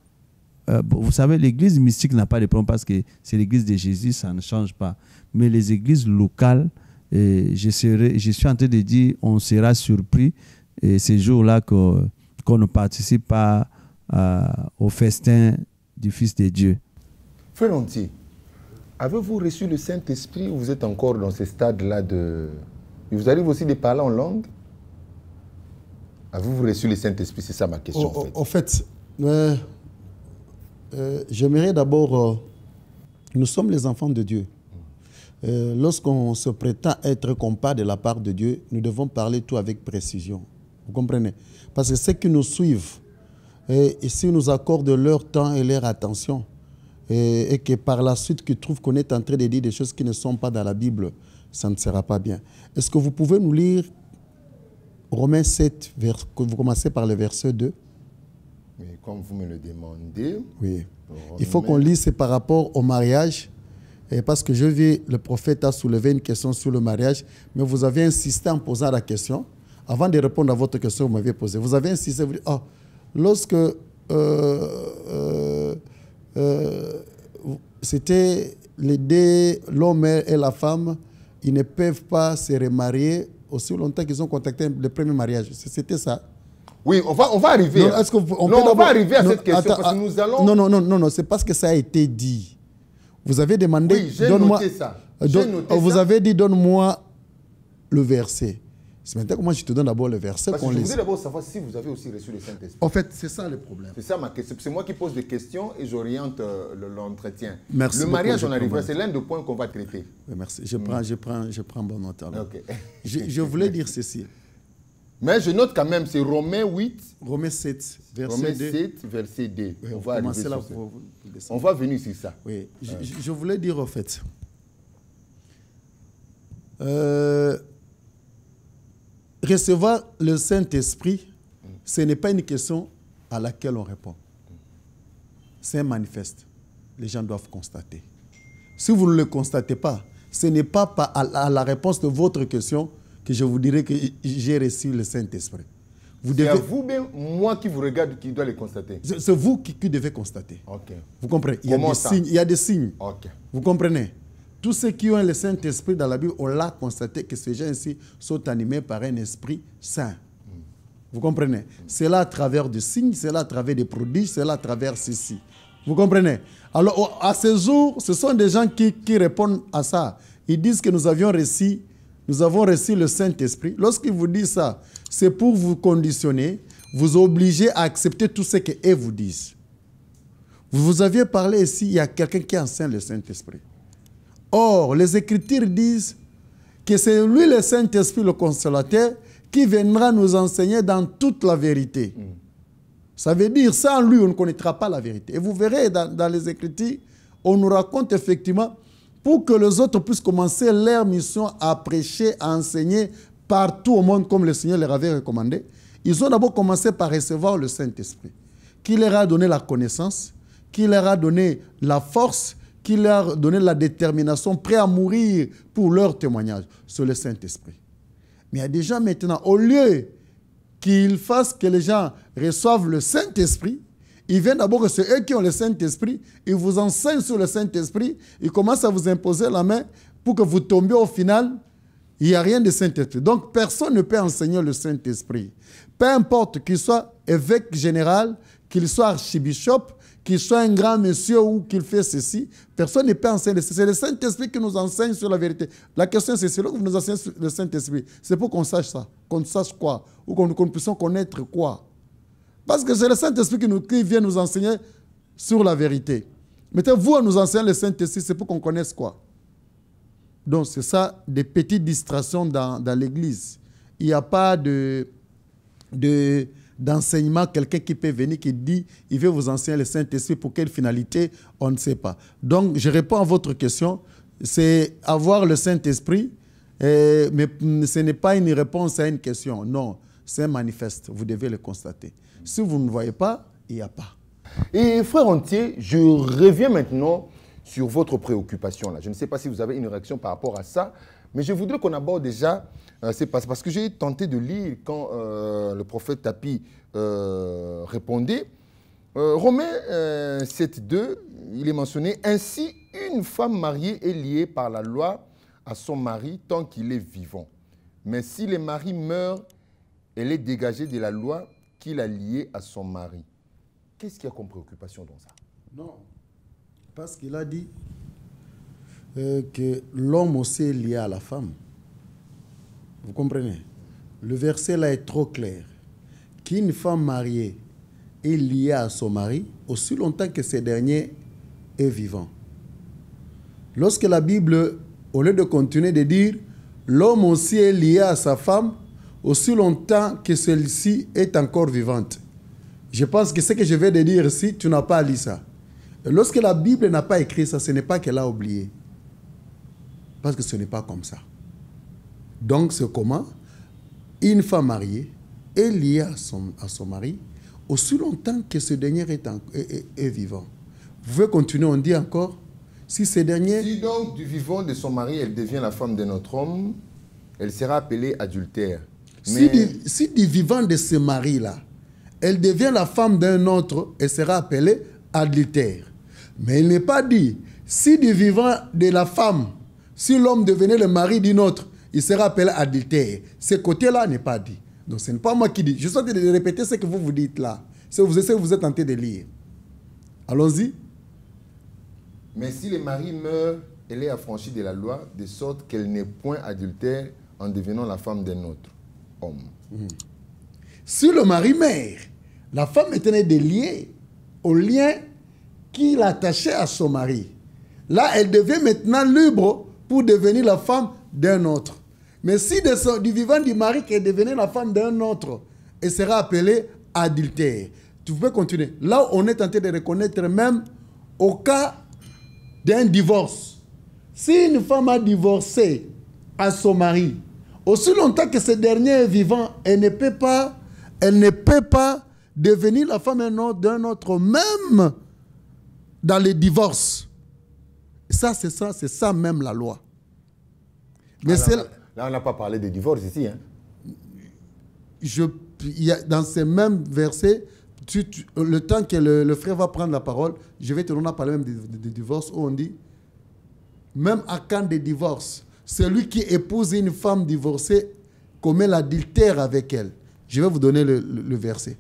vous savez, l'église mystique n'a pas de problème parce que c'est l'église de Jésus, ça ne change pas. Mais les églises locales, je suis en train de dire, on sera surpris ces jours-là qu'on ne participe pas au festin du Fils de Dieu. Frère Entier, avez-vous reçu le Saint-Esprit ou vous êtes encore dans ce stade-là de... Il vous arrive aussi de parler en langue? Avez-vous reçu le Saint-Esprit? C'est ça ma question. En fait, j'aimerais d'abord... nous sommes les enfants de Dieu. Lorsqu'on se prétend être compas de la part de Dieu, nous devons parler tout avec précision. Vous comprenez? Parce que ceux qui nous suivent, et s'ils nous accordent leur temps et leur attention, et que par la suite qu'ils trouvent qu'on est en train de dire des choses qui ne sont pas dans la Bible, ça ne sera pas bien. Est-ce que vous pouvez nous lire Romains 7, vous commencez par le verset 2? Oui, comme vous me le demandez. Oui. Il faut qu'on lise, c'est par rapport au mariage. Et parce que je vis, le prophète a soulevé une question sur le mariage, mais vous avez insisté en posant la question. Avant de répondre à votre question, vous m'avez posé. Vous avez insisté, vous dites, lorsque c'était l'homme et la femme, ils ne peuvent pas se remarier aussi longtemps qu'ils ont contacté le premier mariage. C'était ça. Oui, on va arriver. On va arriver à cette question parce que nous allons... Non, c'est parce que ça a été dit. Vous avez demandé... Oui, j'ai noté ça. Vous avez dit, donne-moi le verset. C'est maintenant que moi je te donne d'abord le verset. Parce que je voudrais d'abord savoir si vous avez aussi reçu le Saint-Esprit. En fait, c'est ça le problème. C'est ça ma question. C'est moi qui pose des questions et j'oriente l'entretien. Merci. Le mariage, on arrivera. C'est l'un des points qu'on va traiter. Oui, merci. Je prends bon note. Okay. Je voulais dire ceci. Mais je note quand même, c'est Romains 8. Romains 7, verset Romains 2. 7, verset 2. Oui, on va arriver sur là ça. On va venir sur ça. Oui. Je voulais dire en fait... recevoir le Saint-Esprit, ce n'est pas une question à laquelle on répond. C'est un manifeste. Les gens doivent constater. Si vous ne le constatez pas, ce n'est pas à la réponse de votre question que je vous dirai que j'ai reçu le Saint-Esprit. C'est à vous même, moi qui vous regarde, qui doit le constater. C'est vous qui devez constater. Okay. Vous comprenez? Il y a des signes. Okay. Vous comprenez? Tous ceux qui ont le Saint-Esprit dans la Bible, on l'a constaté que ces gens-ci sont animés par un esprit saint. Vous comprenez? C'est là à travers des signes, c'est là à travers des prodiges, c'est là à travers ceci. Vous comprenez? Alors, à ce jour, ce sont des gens qui répondent à ça. Ils disent que nous avons reçu le Saint-Esprit. Lorsqu'ils vous disent ça, c'est pour vous conditionner, vous obliger à accepter tout ce qu'eux vous disent. Vous aviez parlé ici, il y a quelqu'un qui enseigne le Saint-Esprit. Or, les Écritures disent que c'est lui, le Saint-Esprit, le Consolateur, qui viendra nous enseigner dans toute la vérité. Ça veut dire, sans lui, on ne connaîtra pas la vérité. Et vous verrez dans les Écritures, on nous raconte effectivement, pour que les autres puissent commencer leur mission à prêcher, à enseigner partout au monde, comme le Seigneur leur avait recommandé, ils ont d'abord commencé par recevoir le Saint-Esprit, qui leur a donné la connaissance, qui leur a donné la force, qui leur a donné la détermination, prêt à mourir pour leur témoignage. C'est le Saint-Esprit. Mais il y a des gens maintenant, au lieu qu'ils fassent que les gens reçoivent le Saint-Esprit, ils viennent d'abord que c'est eux qui ont le Saint-Esprit, ils vous enseignent sur le Saint-Esprit, ils commencent à vous imposer la main pour que vous tombiez au final. Il n'y a rien de Saint-Esprit. Donc, personne ne peut enseigner le Saint-Esprit. Peu importe qu'il soit évêque général, qu'il soit archibishop, qu'il soit un grand monsieur ou qu'il fait ceci, personne ne peut enseigner. C'est le Saint-Esprit qui nous enseigne sur la vérité. La question, c'est là que vous nous enseignez sur le Saint-Esprit. C'est pour qu'on sache ça. Qu'on sache quoi? Ou qu'on puisse connaître quoi? Parce que c'est le Saint-Esprit qui vient nous enseigner sur la vérité. Mettez vous à nous enseigner le Saint-Esprit, c'est pour qu'on connaisse quoi? Donc, c'est ça, des petites distractions dans l'Église. Il n'y a pas d'enseignement, quelqu'un qui peut venir, qui dit, il veut vous enseigner le Saint-Esprit, pour quelle finalité, on ne sait pas. Donc, je réponds à votre question, c'est avoir le Saint-Esprit, mais ce n'est pas une réponse à une question, non, c'est un manifeste, vous devez le constater. Si vous ne voyez pas, il n'y a pas. Et frère Entier, je reviens maintenant sur votre préoccupation là. Je ne sais pas si vous avez une réaction par rapport à ça, mais je voudrais qu'on aborde déjà, c'est parce que j'ai tenté de lire quand le prophète Tapi répondait. Romains 7.2, il est mentionné, « Ainsi, une femme mariée est liée par la loi à son mari tant qu'il est vivant. Mais si le mari meurt, elle est dégagée de la loi qu'il a liée à son mari. » Qu'est-ce qu'il y a comme préoccupation dans ça? Non. Parce qu'il a dit que l'homme aussi est lié à la femme. Vous comprenez? Le verset là est trop clair. Qu'une femme mariée est liée à son mari aussi longtemps que ce dernier est vivant. Lorsque la Bible, au lieu de continuer de dire l'homme aussi est lié à sa femme aussi longtemps que celle-ci est encore vivante. Je pense que ce que je vais te dire ici, tu n'as pas lu ça. Lorsque la Bible n'a pas écrit ça, ce n'est pas qu'elle a oublié. Parce que ce n'est pas comme ça. Donc, c'est comment une femme mariée est liée à son mari aussi longtemps que ce dernier est vivant. Vous pouvez continuer, on dit encore, si ce dernier... Si donc du vivant de son mari, elle devient la femme d'un autre homme, elle sera appelée adultère. Mais... Si du vivant de ce mari-là, elle devient la femme d'un autre, elle sera appelée adultère. Mais il n'est pas dit, si du vivant de la femme, si l'homme devenait le mari d'une autre, il sera appelé adultère. Ce côté-là n'est pas dit. Donc ce n'est pas moi qui dis. Je suis en train de répéter ce que vous dites là. Ce que vous êtes en train de lire. Allons-y. Mais si le mari meurt, elle est affranchie de la loi, de sorte qu'elle n'est point adultère en devenant la femme d'un autre homme. Si le mari meurt, la femme est liée au lien qui l'attachait à son mari. Là, elle devient maintenant libre pour devenir la femme d'un autre. Mais si du vivant du mari qu'elle devenait la femme d'un autre, elle sera appelée adultère. Tu peux continuer. Là, on est tenté de reconnaître même au cas d'un divorce. Si une femme a divorcé à son mari, aussi longtemps que ce dernier est vivant, elle ne peut pas devenir la femme d'un autre, même dans les divorces. Ça, c'est ça même la loi. Mais là, on n'a pas parlé de divorce ici. Hein? Dans ces mêmes versets, le temps que le frère va prendre la parole, je vais te donner à parler même de divorce, où on dit, même à quand de divorce, celui qui épouse une femme divorcée commet l'adultère avec elle. Je vais vous donner le verset.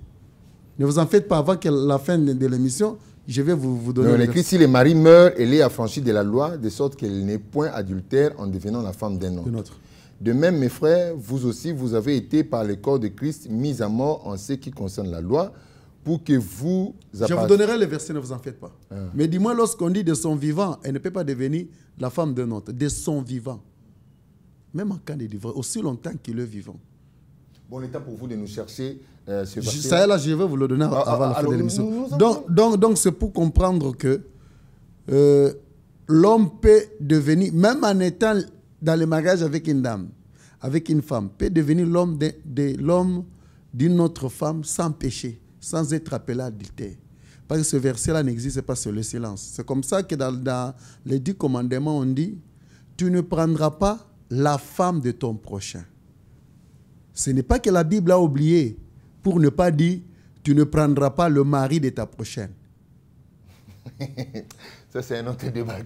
Ne vous en faites pas avant que la fin de l'émission, je vais vous donner le verset. Écrit, si le mari meurt, elle est affranchie de la loi, de sorte qu'elle n'est point adultère en devenant la femme d'un autre. De même, mes frères, vous aussi, vous avez été par le corps de Christ mis à mort en ce qui concerne la loi, pour que vous... Je vous donnerai le verset, ne vous en faites pas. Mais dis-moi, lorsqu'on dit de son vivant, elle ne peut pas devenir la femme d'un autre. De son vivant. Même en cas de divorce, aussi longtemps qu'il est vivant. Bon, il est temps pour vous de nous chercher ce verset. Ça, là, je vais vous le donner avant la fin de l'émission. Donc, c'est pour comprendre que l'homme peut devenir, même en étant dans le mariage avec une dame, avec une femme, peut devenir l'homme d'une autre femme sans péché, sans être appelé adultère. Parce que ce verset-là n'existe pas sur le silence. C'est comme ça que dans les 10 commandements, on dit, tu ne prendras pas la femme de ton prochain. Ce n'est pas que la Bible a oublié pour ne pas dire « tu ne prendras pas le mari de ta prochaine ». Ça, c'est un autre débat.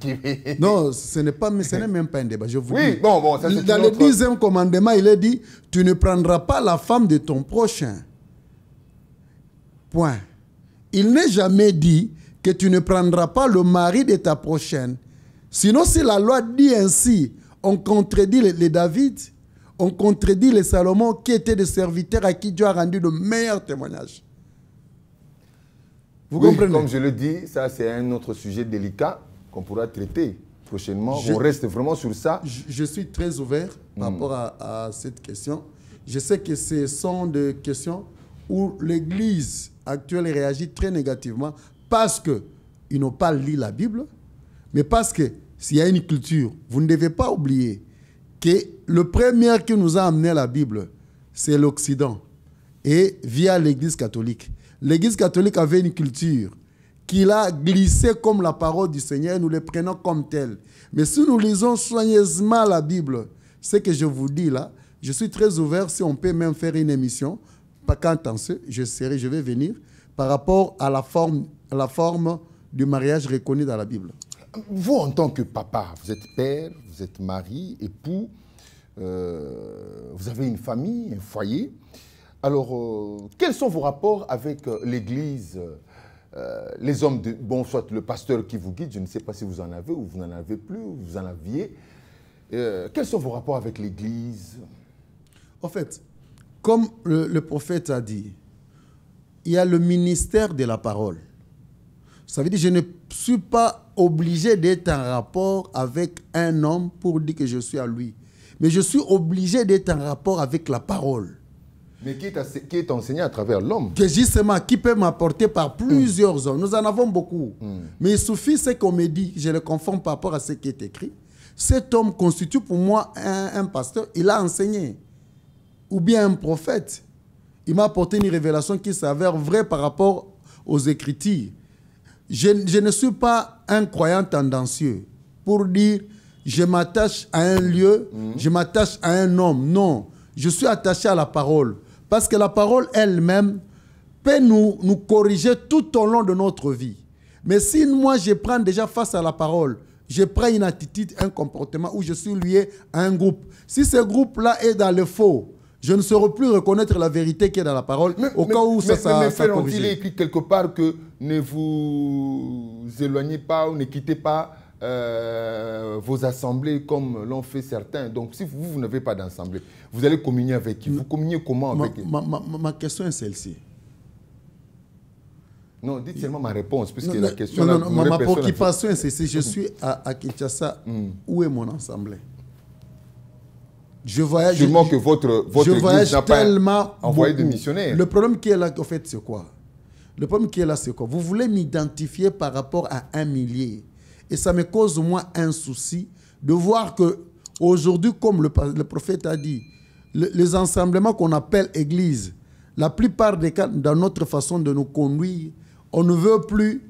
Non, ce n'est même pas un débat. Je vous oui, dis. bon, ça, c'est dans le 10e commandement, il est dit « tu ne prendras pas la femme de ton prochain ». Point. Il n'est jamais dit que tu ne prendras pas le mari de ta prochaine. Sinon, si la loi dit ainsi, on contredit les David, on contredit les Salomon qui étaient des serviteurs à qui Dieu a rendu le meilleur témoignage. Vous comprenez? Comme je le dis, ça c'est un autre sujet délicat qu'on pourra traiter prochainement. On reste vraiment sur ça. Je suis très ouvert par rapport à cette question. Je sais que ce sont des questions où l'Église actuelle réagit très négativement parce qu'ils n'ont pas lu la Bible, mais parce que s'il y a une culture, vous ne devez pas oublier que le premier qui nous a amené la Bible, c'est l'Occident, et via l'Église catholique. L'Église catholique avait une culture qu'il a glissée comme la parole du Seigneur, nous le prenons comme telle. Mais si nous lisons soigneusement la Bible, ce que je vous dis là, je suis très ouvert si on peut même faire une émission. Quand je vais venir par rapport à la forme du mariage reconnu dans la Bible. Vous, en tant que papa, vous êtes père, vous êtes mari, époux, vous avez une famille, un foyer. Alors, quels sont vos rapports avec l'Église, les hommes, soit le pasteur qui vous guide, je ne sais pas si vous en avez ou vous n'en avez plus, ou vous en aviez. Quels sont vos rapports avec l'Église? En fait, comme le prophète a dit, il y a le ministère de la parole. Ça veut dire que je ne suis pas obligé d'être en rapport avec un homme pour dire que je suis à lui. Mais je suis obligé d'être en rapport avec la parole. Mais qui est enseigné à travers l'homme. Que justement, qui peut m'apporter par plusieurs hommes. Nous en avons beaucoup. Mais il suffit ce qu'on me dit, je le confonds par rapport à ce qui est écrit. Cet homme constitue pour moi un pasteur, il a enseigné. Ou bien un prophète. Il m'a apporté une révélation qui s'avère vraie par rapport aux Écritures. Je ne suis pas un croyant tendancieux pour dire je m'attache à un lieu, je m'attache à un homme. Non, je suis attaché à la parole. Parce que la parole elle-même peut nous corriger tout au long de notre vie. Mais si moi je prends déjà face à la parole, je prends une attitude, un comportement où je suis lié à un groupe. Si ce groupe-là est dans le faux, je ne saurais plus reconnaître la vérité qui est dans la parole au cas où ça corrige. Il est écrit quelque part que ne vous éloignez pas ou ne quittez pas vos assemblées comme l'ont fait certains. Donc si vous n'avez pas d'assemblée, vous allez communier avec qui? Vous communiez comment avec qui? Ma question est celle-ci. Non, dites seulement ma réponse, puisque la question... Ma préoccupation est celle-ci. Je suis à Kinshasa. Où est mon assemblée? Je voyage, sûrement que votre église n'a pas envoyé de missionnaires. Le problème qui est là, en fait, c'est quoi? Le problème qui est là, c'est quoi? Vous voulez m'identifier par rapport à 1 millier. Et ça me cause, moi, un souci de voir que aujourd'hui, comme le prophète a dit, les ensemblements qu'on appelle église, la plupart des cas, dans notre façon de nous conduire, on ne veut plus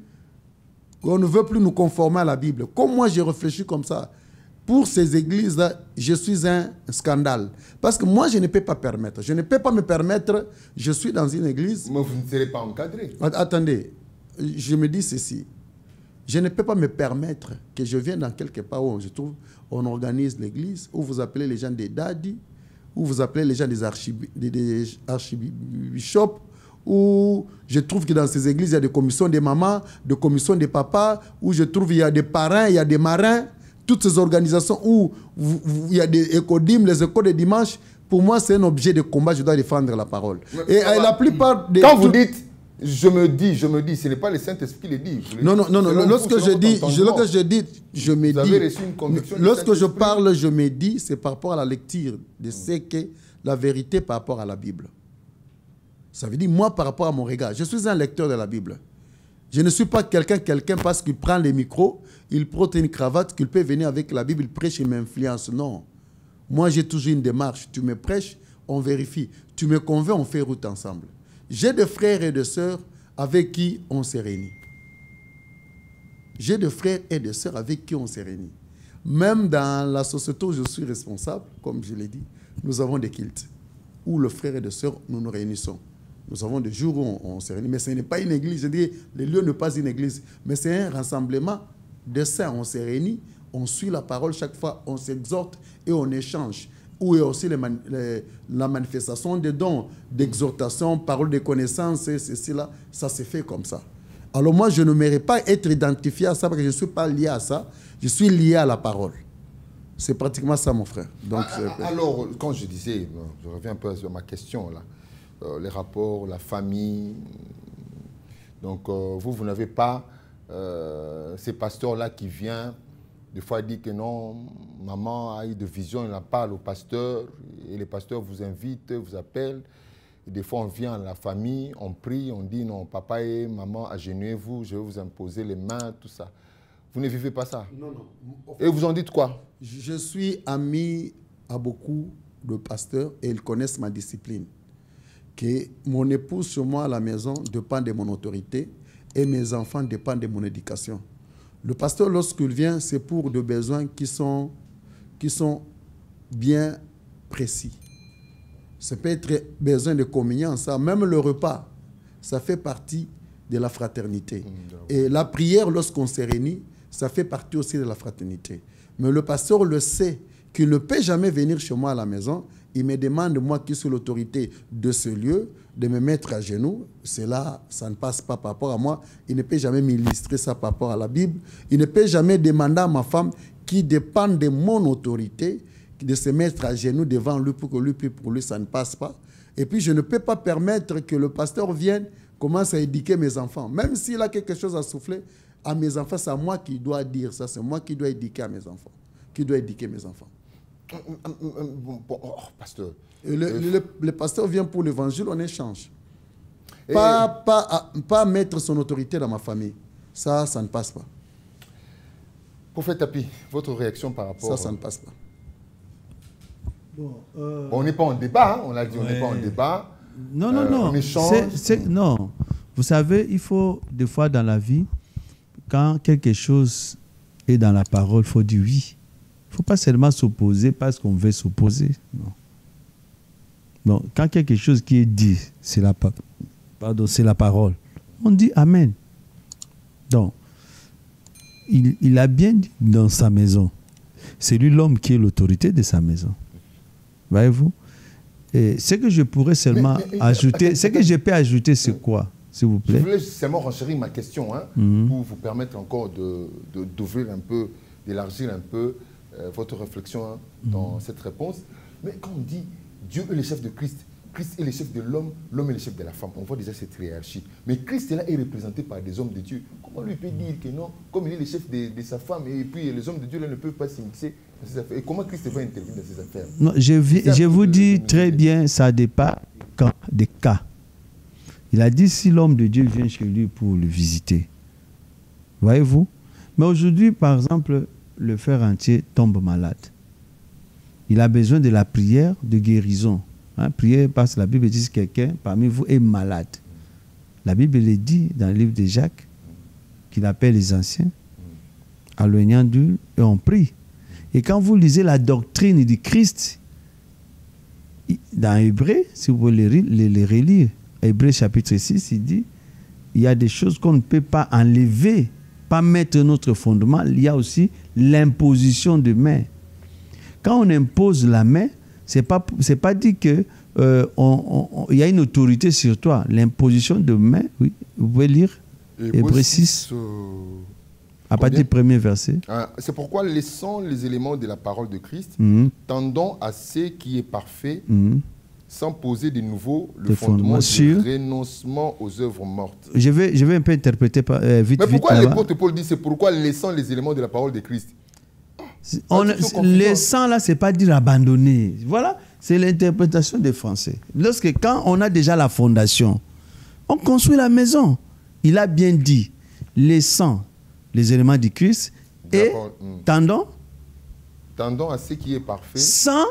nous conformer à la Bible. Comme moi, j'ai réfléchi comme ça. Pour ces églises-là, je suis un scandale. Parce que moi, je ne peux pas permettre. Je ne peux pas me permettre, je suis dans une église... Mais vous ne serez pas encadré. Attendez, je me dis ceci. Je ne peux pas me permettre que je vienne dans quelque part où on organise l'église, où vous appelez les gens des daddies, où vous appelez les gens des archibishops, où je trouve que dans ces églises, il y a des commissions des mamans, des commissions des papas, où je trouve qu'il y a des parrains, il y a des marins. Toutes ces organisations où il y a des écodymes, les écoles de dimanche, pour moi, c'est un objet de combat, je dois défendre la parole. Et la plupart des... Quand vous dites, je me dis, ce n'est pas le Saint-Esprit qui le dit. Non. Lorsque je dis, je me dis... Vous avez reçu une conviction. Lorsque je parle, je me dis, c'est par rapport à la lecture de ce qu'est la vérité par rapport à la Bible. Ça veut dire, moi, par rapport à mon regard, je suis un lecteur de la Bible. Je ne suis pas quelqu'un parce qu'il prend les micros, il porte une cravate, qu'il peut venir avec la Bible, il prêche, il m'influence. Non. Moi, j'ai toujours une démarche. Tu me prêches, on vérifie. Tu me convaincs, on fait route ensemble. J'ai des frères et des sœurs avec qui on s'est réunis. J'ai des frères et des sœurs avec qui on s'est réunis. Même dans la société où je suis responsable, comme je l'ai dit, nous avons des cultes. où le frère et les sœurs, nous nous réunissons. Nous avons des jours où on se réunit, mais ce n'est pas une église. Je dis, le lieu n'est pas une église, mais c'est un rassemblement de saints. On se réunit, on suit la parole chaque fois, on s'exhorte et on échange. Où est aussi la manifestation des dons, d'exhortation, parole de connaissance, et ceci là, ça se fait comme ça. Alors moi, je ne mérite pas être identifié à ça parce que je ne suis pas lié à ça. Je suis lié à la parole. C'est pratiquement ça, mon frère. Donc, alors, quand je disais, je reviens un peu sur ma question, là, les rapports, la famille. Donc, vous n'avez pas ces pasteurs-là qui viennent, des fois, dire que non, maman a eu de vision, il en parle au pasteur, et les pasteurs vous invitent, vous appellent. Et des fois, on vient à la famille, on prie, on dit non, papa et maman, agenouillez-vous, je vais vous imposer les mains, tout ça. Vous ne vivez pas ça? Non, non. Et vous en dites quoi? Je suis ami à beaucoup de pasteurs et ils connaissent ma discipline. Que mon épouse sur moi à la maison dépend de mon autorité et mes enfants dépendent de mon éducation. Le pasteur, lorsqu'il vient, c'est pour des besoins qui sont bien précis. Ça peut être besoin de communion, ça. Même le repas, ça fait partie de la fraternité. Et la prière, lorsqu'on se réunit, ça fait partie aussi de la fraternité. Mais le pasteur le sait qu'il ne peut jamais venir chez moi à la maison. Il me demande, moi qui suis l'autorité de ce lieu, de me mettre à genoux. Cela, ça ne passe pas par rapport à moi. Il ne peut jamais m'illustrer ça par rapport à la Bible. Il ne peut jamais demander à ma femme, qui dépend de mon autorité, de se mettre à genoux devant lui pour que lui prie pour lui, ça ne passe pas. Et puis, je ne peux pas permettre que le pasteur vienne, commence à éduquer mes enfants. Même s'il a quelque chose à souffler à mes enfants, c'est à moi qui dois dire ça. C'est moi qui dois éduquer à mes enfants. Qui dois éduquer mes enfants. Pasteur. Le pasteur vient pour l'évangile, on échange. Pas mettre son autorité dans ma famille. Ça ne passe pas. Prophète Tapi, votre réaction par rapport... Ça ne passe pas. Bon, on n'est pas en débat, hein, on l'a dit, on n'est pas en débat. Non, non, non. On échange. Non. Vous savez, il faut, des fois dans la vie, quand quelque chose est dans la parole, il faut dire oui. Il ne faut pas seulement s'opposer parce qu'on veut s'opposer. Non. Non. Quand quelque chose qui est dit, c'est la parole. On dit Amen. Donc, il a bien dit dans sa maison. C'est lui l'homme qui est l'autorité de sa maison. Voyez-vous? Et ce que je pourrais seulement ajouter, ce que je peux ajouter, c'est quoi, s'il vous plaît? Je voulais seulement renchérir ma question, hein, pour vous permettre encore d'ouvrir un peu, d'élargir un peu votre réflexion, hein, dans cette réponse. Mais quand on dit Dieu est le chef de Christ, Christ est le chef de l'homme, l'homme est le chef de la femme, on voit déjà cette hiérarchie. Mais Christ là est représenté par des hommes de Dieu. Comment lui peut dire que non, comme il est le chef de sa femme, et puis les hommes de Dieu là, ne peuvent pas s'immiscer dans ses affaires? Et comment Christ va intervenir dans ses affaires? Non, je vous dis très bien, ça dépend des cas. Il a dit si l'homme de Dieu vient chez lui pour le visiter. Voyez-vous? Mais aujourd'hui, par exemple, le frère entier tombe malade. Il a besoin de la prière de guérison. Hein, prier parce que la Bible dit que quelqu'un parmi vous est malade. La Bible le dit dans le livre de Jacques, qu'il appelle les anciens, à l'oignant d'huile, et on prie. Et quand vous lisez la doctrine du Christ, dans Hébreu, si vous voulez les relire, Hébreu chapitre 6, il dit, il y a des choses qu'on ne peut pas enlever, pas mettre notre fondement. Il y a aussi l'imposition de main. Quand on impose la main, c'est pas dit que il y a une autorité sur toi. L'imposition de main, oui, vous pouvez lire Hébreu 6, à partir du premier verset. C'est pourquoi laissons les éléments de la parole de Christ, tendons à ce qui est parfait, sans poser de nouveau le fondement du renoncement aux œuvres mortes. Je vais un peu interpréter vite. Mais pourquoi l'apôtre Paul dit c'est pourquoi laissons les éléments de la parole de Christ? Laissant là, c'est pas dire abandonner. Voilà, c'est l'interprétation des Français. Quand on a déjà la fondation, on construit la maison. Il a bien dit, laissant les éléments du Christ et tendons à ce qui est parfait, sans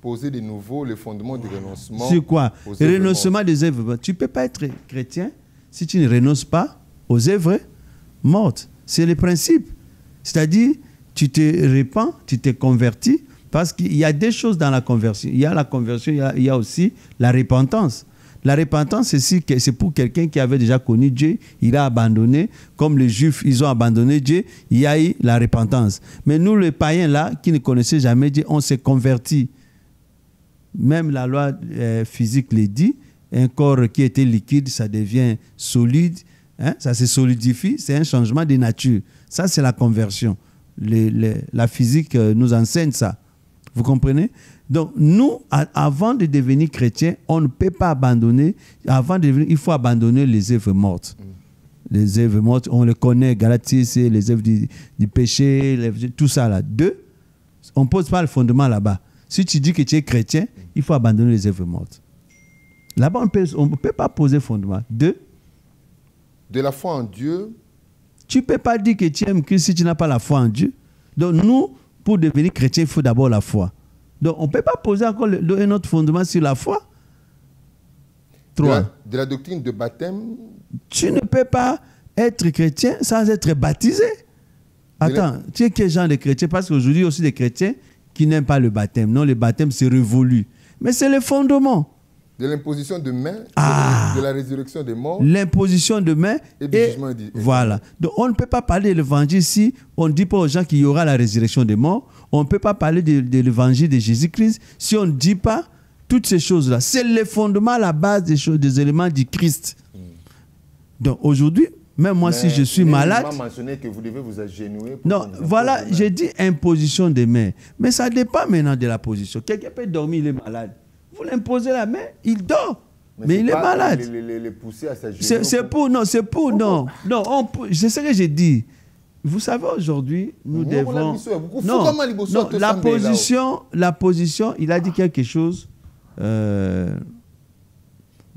poser de nouveau les fondements du renoncement. C'est quoi? Le renoncement des œuvres. Tu ne peux pas être chrétien si tu ne renonces pas aux œuvres mortes. C'est le principe. C'est-à-dire, tu te répands, tu te convertis, Parce qu'il y a des choses dans la conversion. Il y a la conversion, il y a aussi la repentance. La repentance, c'est pour quelqu'un qui avait déjà connu Dieu, il a abandonné. Comme les Juifs, ils ont abandonné Dieu, il y a eu la repentance. Mais nous, les païens là, qui ne connaissaient jamais Dieu, on s'est convertis. Même la loi physique le dit, un corps qui était liquide, ça devient solide, hein, ça se solidifie, c'est un changement de nature. Ça, c'est la conversion. La physique nous enseigne ça. Vous comprenez? Donc, nous, avant de devenir chrétiens, on ne peut pas abandonner. Avant de devenir, il faut abandonner les œuvres mortes. Les œuvres mortes, on les connaît, Galatie, c'est les œuvres du péché, tout ça là. 2, on ne pose pas le fondement là-bas. Si tu dis que tu es chrétien, il faut abandonner les œuvres mortes. Là-bas, on ne peut pas poser fondement. 2, de la foi en Dieu. Tu ne peux pas dire que tu aimes Christ si tu n'as pas la foi en Dieu. Donc, nous, pour devenir chrétien, il faut d'abord la foi. Donc, on ne peut pas poser encore un autre fondement sur la foi. 3. De la doctrine de baptême. Tu ne peux pas être chrétien sans être baptisé. Attends, tu es quel genre de chrétien? Parce qu'aujourd'hui, il y a aussi des chrétiens qui n'aiment pas le baptême. Non, le baptême, c'est révolu. Mais c'est le fondement. De l'imposition de main, de la résurrection des morts. L'imposition de main et du jugement. Voilà. Donc, on ne peut pas parler de l'évangile si on ne dit pas aux gens qu'il y aura la résurrection des morts. On ne peut pas parler de l'évangile de Jésus-Christ si on ne dit pas toutes ces choses-là. C'est le fondement, la base des éléments du Christ. Donc, aujourd'hui, même moi, si je suis malade... Il m'a mentionné que vous devez vous agenouiller. Non, voilà, j'ai dit imposition des mains. Mais ça dépend maintenant de la position. Quelqu'un peut dormir, il est malade. Vous l'imposez la main, il dort. Mais il est malade. Les pousser à s'agenouiller. C'est ce que j'ai dit. Vous savez, aujourd'hui, nous devons... Non, la position, il a dit quelque chose. Vous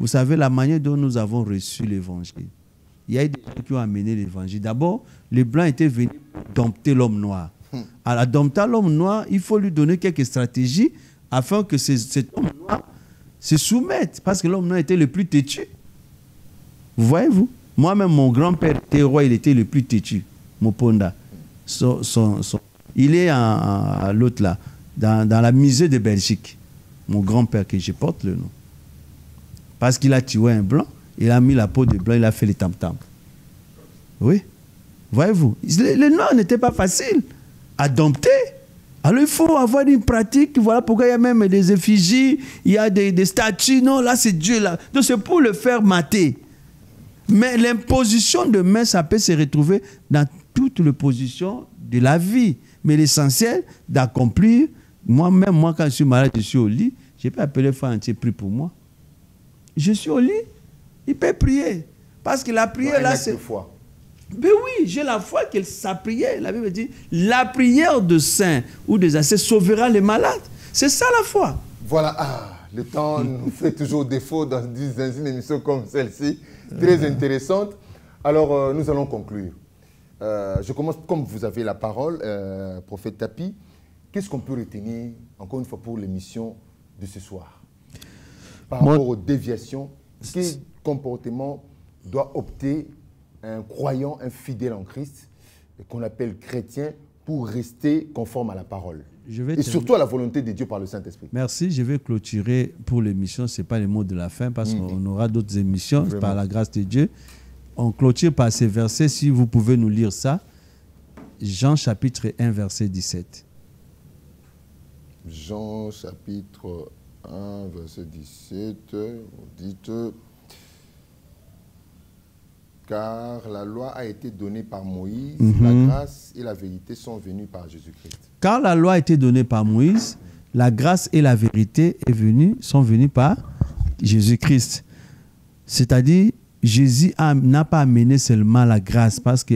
savez, la manière dont nous avons reçu l'évangile. Il y a eu des gens qui ont amené l'évangile. D'abord, les Blancs étaient venus dompter l'homme noir. À dompter l'homme noir, il faut lui donner quelques stratégies afin que cet homme noir se soumette. Parce que l'homme noir était le plus têtu. Vous voyez-vous? Moi-même, mon grand-père était roi, il était le plus têtu. Moponda. Il est à l'autre là, dans la musée de Belgique. Mon grand-père, que je porte le nom. Parce qu'il a tué un blanc, il a mis la peau de blanc, il a fait les tam-tams. Oui. Voyez-vous? Les noirs n'étaient pas faciles à dompter. Alors il faut avoir une pratique. Voilà pourquoi il y a même des effigies, il y a des statues. Non, là c'est Dieu là. Donc c'est pour le faire mater. Mais l'imposition de main, ça peut se retrouver dans toutes les positions de la vie. Mais l'essentiel, d'accomplir. Moi-même, quand je suis malade, je suis au lit. Je peux appeler frère entier, prie pour moi. Je suis au lit. Il peut prier. Parce que la prière, là, c'est... Mais oui, j'ai la foi que sa prière, la Bible dit, la prière de saints ou des anciens sauvera les malades. C'est ça la foi. Voilà, le temps nous fait toujours défaut dans une émission comme celle-ci, très intéressante. Alors, nous allons conclure. Je commence, comme vous avez la parole, prophète Tapi, qu'est-ce qu'on peut retenir, encore une fois, pour l'émission de ce soir? Par rapport aux déviations, quel comportement doit opter un croyant, un fidèle en Christ, qu'on appelle chrétien, pour rester conforme à la parole et surtout à la volonté de Dieu par le Saint-Esprit? Merci. Je vais clôturer pour l'émission. Ce n'est pas le mot de la fin parce qu'on aura d'autres émissions. Vraiment. Par la grâce de Dieu. On clôture par ces versets. Si vous pouvez nous lire ça. Jean chapitre 1, verset 17. Jean chapitre 1, verset 17. Vous dites... Car la loi a été donnée par Moïse, la grâce et la vérité sont venues par Jésus-Christ. Car la loi a été donnée par Moïse, la grâce et la vérité sont venues par Jésus-Christ. C'est-à-dire, Jésus n'a pas amené seulement la grâce, parce que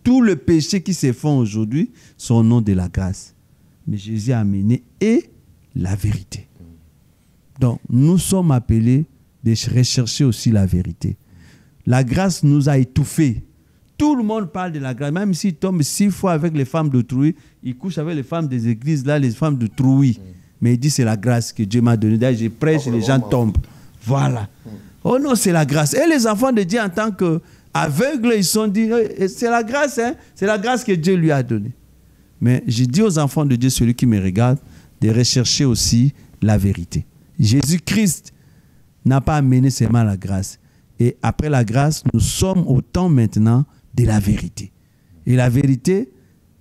tous les péchés qui se font aujourd'hui sont au nom de la grâce. Mais Jésus a amené et la vérité. Donc, nous sommes appelés de rechercher aussi la vérité. La grâce nous a étouffés. Tout le monde parle de la grâce. Même s'il tombe 6 fois avec les femmes d'autrui, il couche avec les femmes des églises, là, les femmes d'autrui. Mais il dit c'est la grâce que Dieu m'a donnée. D'ailleurs, je prêche et les gens tombent. Voilà. Oh non, c'est la grâce. Et les enfants de Dieu, en tant qu'aveugles, ils sont dit, c'est la grâce, hein? C'est la grâce que Dieu lui a donnée. Mais j'ai dit aux enfants de Dieu, celui qui me regarde, de rechercher aussi la vérité. Jésus-Christ n'a pas amené seulement la grâce. Et après la grâce, nous sommes au temps maintenant de la vérité. Et la vérité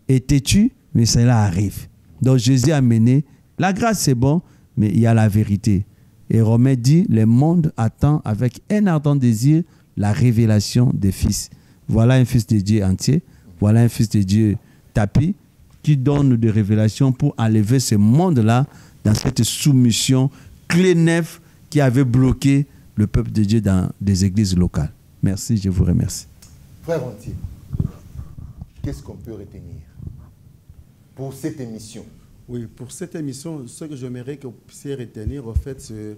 est têtue, mais cela arrive. Donc Jésus a amené, la grâce c'est bon, mais il y a la vérité. Et Romain dit, le monde attend avec un ardent désir la révélation des fils. Voilà un fils de Dieu entier, voilà un fils de Dieu tapis, qui donne des révélations pour enlever ce monde-là dans cette soumission clé neuve qui avait bloqué le peuple de Dieu dans des églises locales. Merci, je vous remercie. Frère Entier, qu'est-ce qu'on peut retenir pour cette émission? Oui, pour cette émission, ce que j'aimerais que vous puissiez retenir, en fait, c'est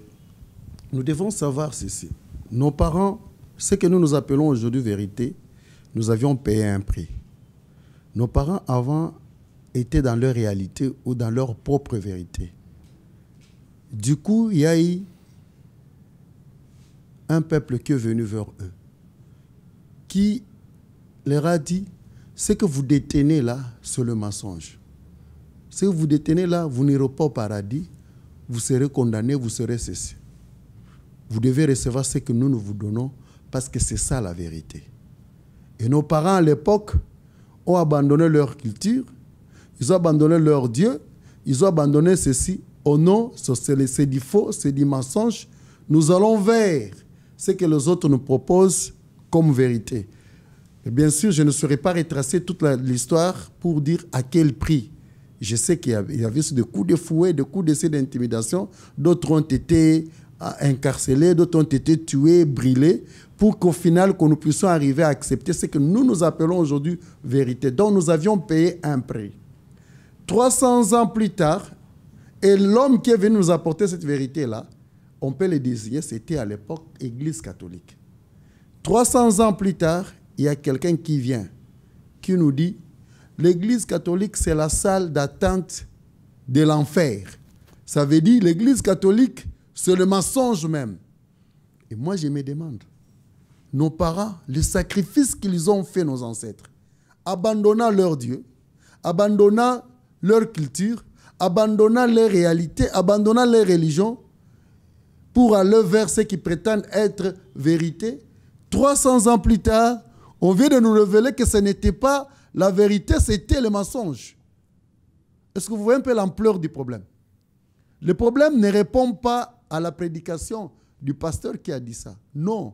nous devons savoir ceci. Nos parents, ce que nous appelons aujourd'hui vérité, nous avions payé un prix. Nos parents avant étaient dans leur réalité ou dans leur propre vérité. Du coup, il y a eu un peuple qui est venu vers eux, qui leur a dit, ce que vous détenez là, c'est le mensonge. Ce que vous détenez là, vous n'irez pas au paradis, vous serez condamnés, vous serez ceci. Vous devez recevoir ce que nous vous donnons, parce que c'est ça la vérité. Et nos parents à l'époque ont abandonné leur culture, ils ont abandonné leur Dieu, ils ont abandonné ceci. Au nom, c'est du faux, c'est du mensonge. Nous allons vers ce que les autres nous proposent comme vérité. Et bien sûr, je ne saurais pas retracer toute l'histoire pour dire à quel prix. Je sais qu'il y avait des coups de fouet, des coups d'essai d'intimidation. D'autres ont été incarcérés, d'autres ont été tués, brûlés, pour qu'au final, que nous puissions arriver à accepter ce que nous appelons aujourd'hui vérité. Donc, nous avions payé un prix. 300 ans plus tard, et l'homme qui est venu nous apporter cette vérité-là, on peut le désigner, c'était à l'époque l'Église catholique. 300 ans plus tard, il y a quelqu'un qui vient, qui nous dit, l'Église catholique, c'est la salle d'attente de l'enfer. Ça veut dire, l'Église catholique, c'est le mensonge même. Et moi, je me demande, nos parents, les sacrifices qu'ils ont fait, nos ancêtres, abandonnant leur Dieu, abandonnant leur culture, abandonnant les réalités, abandonnant les religions, pour aller vers ce qui prétendent être vérité. 300 ans plus tard, on vient de nous révéler que ce n'était pas la vérité, c'était le mensonge. Est-ce que vous voyez un peu l'ampleur du problème? Le problème ne répond pas à la prédication du pasteur qui a dit ça. Non.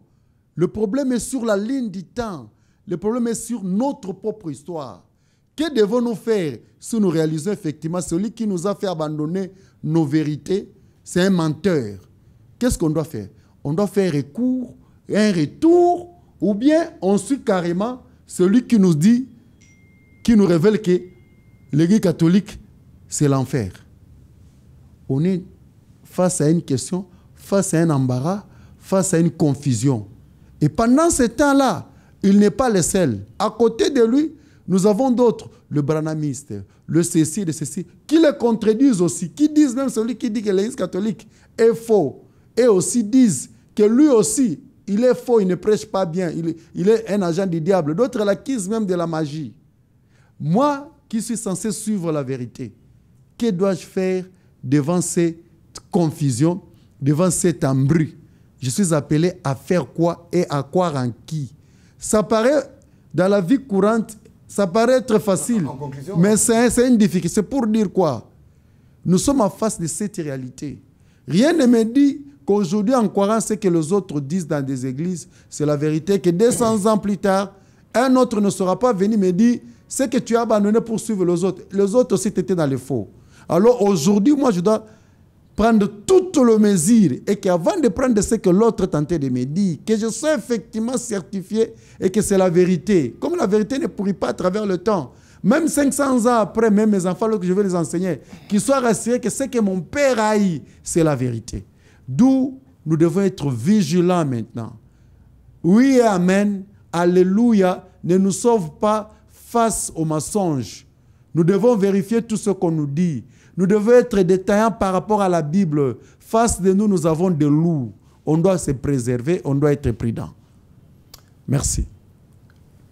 Le problème est sur la ligne du temps. Le problème est sur notre propre histoire. Que devons-nous faire si nous réalisons effectivement celui qui nous a fait abandonner nos vérités, c'est un menteur? Qu'est-ce qu'on doit faire? On doit faire recours, un retour, ou bien on suit carrément celui qui nous dit, qui nous révèle que l'Église catholique, c'est l'enfer. On est face à une question, face à un embarras, face à une confusion. Et pendant ce temps-là, il n'est pas le seul. À côté de lui, nous avons d'autres, le branhamiste, le ceci, le ceci, qui le contredisent aussi, qui disent même celui qui dit que l'Église catholique est faux, et aussi disent que lui aussi, il est faux, il ne prêche pas bien, il est un agent du diable. D'autres l'accusent même de la magie. Moi, qui suis censé suivre la vérité, que dois-je faire devant cette confusion, devant cet embrouille? Je suis appelé à faire quoi et à croire en qui? Ça paraît, dans la vie courante, ça paraît être facile, mais c'est une difficulté. C'est pour dire quoi? Nous sommes en face de cette réalité. Rien ne me dit qu'aujourd'hui, en croyant ce que les autres disent dans des églises, c'est la vérité, que 200 ans plus tard, un autre ne sera pas venu me dire ce que tu as abandonné pour suivre les autres. Les autres aussi étaient dans les faux. Alors aujourd'hui, moi, je dois prendre toutes les mesures et qu'avant de prendre ce que l'autre tentait de me dire, que je sois effectivement certifié et que c'est la vérité. Comme la vérité ne pourrit pas à travers le temps, même 500 ans après, même mes enfants, lorsque je vais les enseigner, qu'ils soient rassurés que ce que mon père a eu, c'est la vérité. D'où nous devons être vigilants maintenant. Oui et amen, alléluia, ne nous sauve pas face aux mensonges. Nous devons vérifier tout ce qu'on nous dit. Nous devons être détaillants par rapport à la Bible. Face de nous, nous avons des loups. On doit se préserver, on doit être prudent. Merci.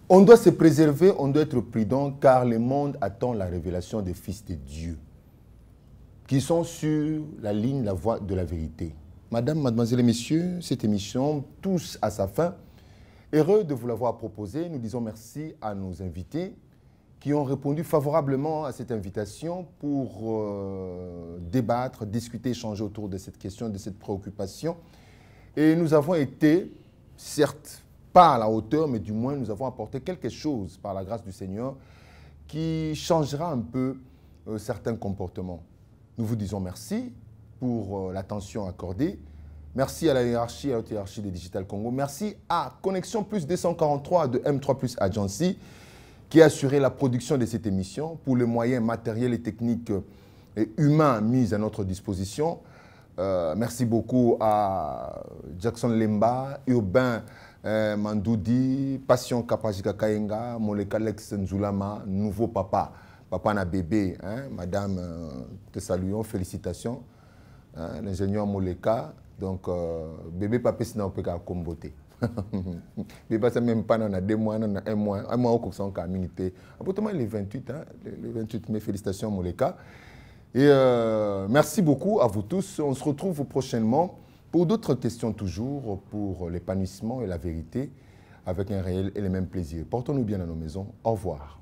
On doit se préserver, on doit être prudent, car le monde attend la révélation des fils de Dieu. qui sont sur la ligne La Voie de la Vérité. Madame, mademoiselles et messieurs, cette émission touche à sa fin. Heureux de vous l'avoir proposé, nous disons merci à nos invités qui ont répondu favorablement à cette invitation pour débattre, discuter, échanger autour de cette question, de cette préoccupation. Et nous avons été, certes, pas à la hauteur, mais du moins nous avons apporté quelque chose par la grâce du Seigneur qui changera un peu certains comportements. Nous vous disons merci pour l'attention accordée. Merci à la hiérarchie, à la hiérarchie des Digital Congo. Merci à Connexion Plus 243 de M3 Plus Agency qui a assuré la production de cette émission pour les moyens matériels et techniques et humains mis à notre disposition. Merci beaucoup à Jackson Lemba, Urbain Mandoudi, Passion Kapajika Kayenga, Moleka Lex Nzulama, nouveau papa, papa na bébé. Hein, madame, te saluons, félicitations. Hein, l'ingénieur Moleka. Donc, bébé papa, c'est un peu comme beauté. Bébé, c'est même pas dans 2 mois, dans 1 mois, 1 mois au cours de son communauté. Apparemment, les 28, hein, les 28 mai, félicitations, Moleka. Et merci beaucoup à vous tous. On se retrouve prochainement pour d'autres questions toujours, pour l'épanouissement et la vérité, avec un réel et le même plaisir. Portons-nous bien à nos maisons. Au revoir.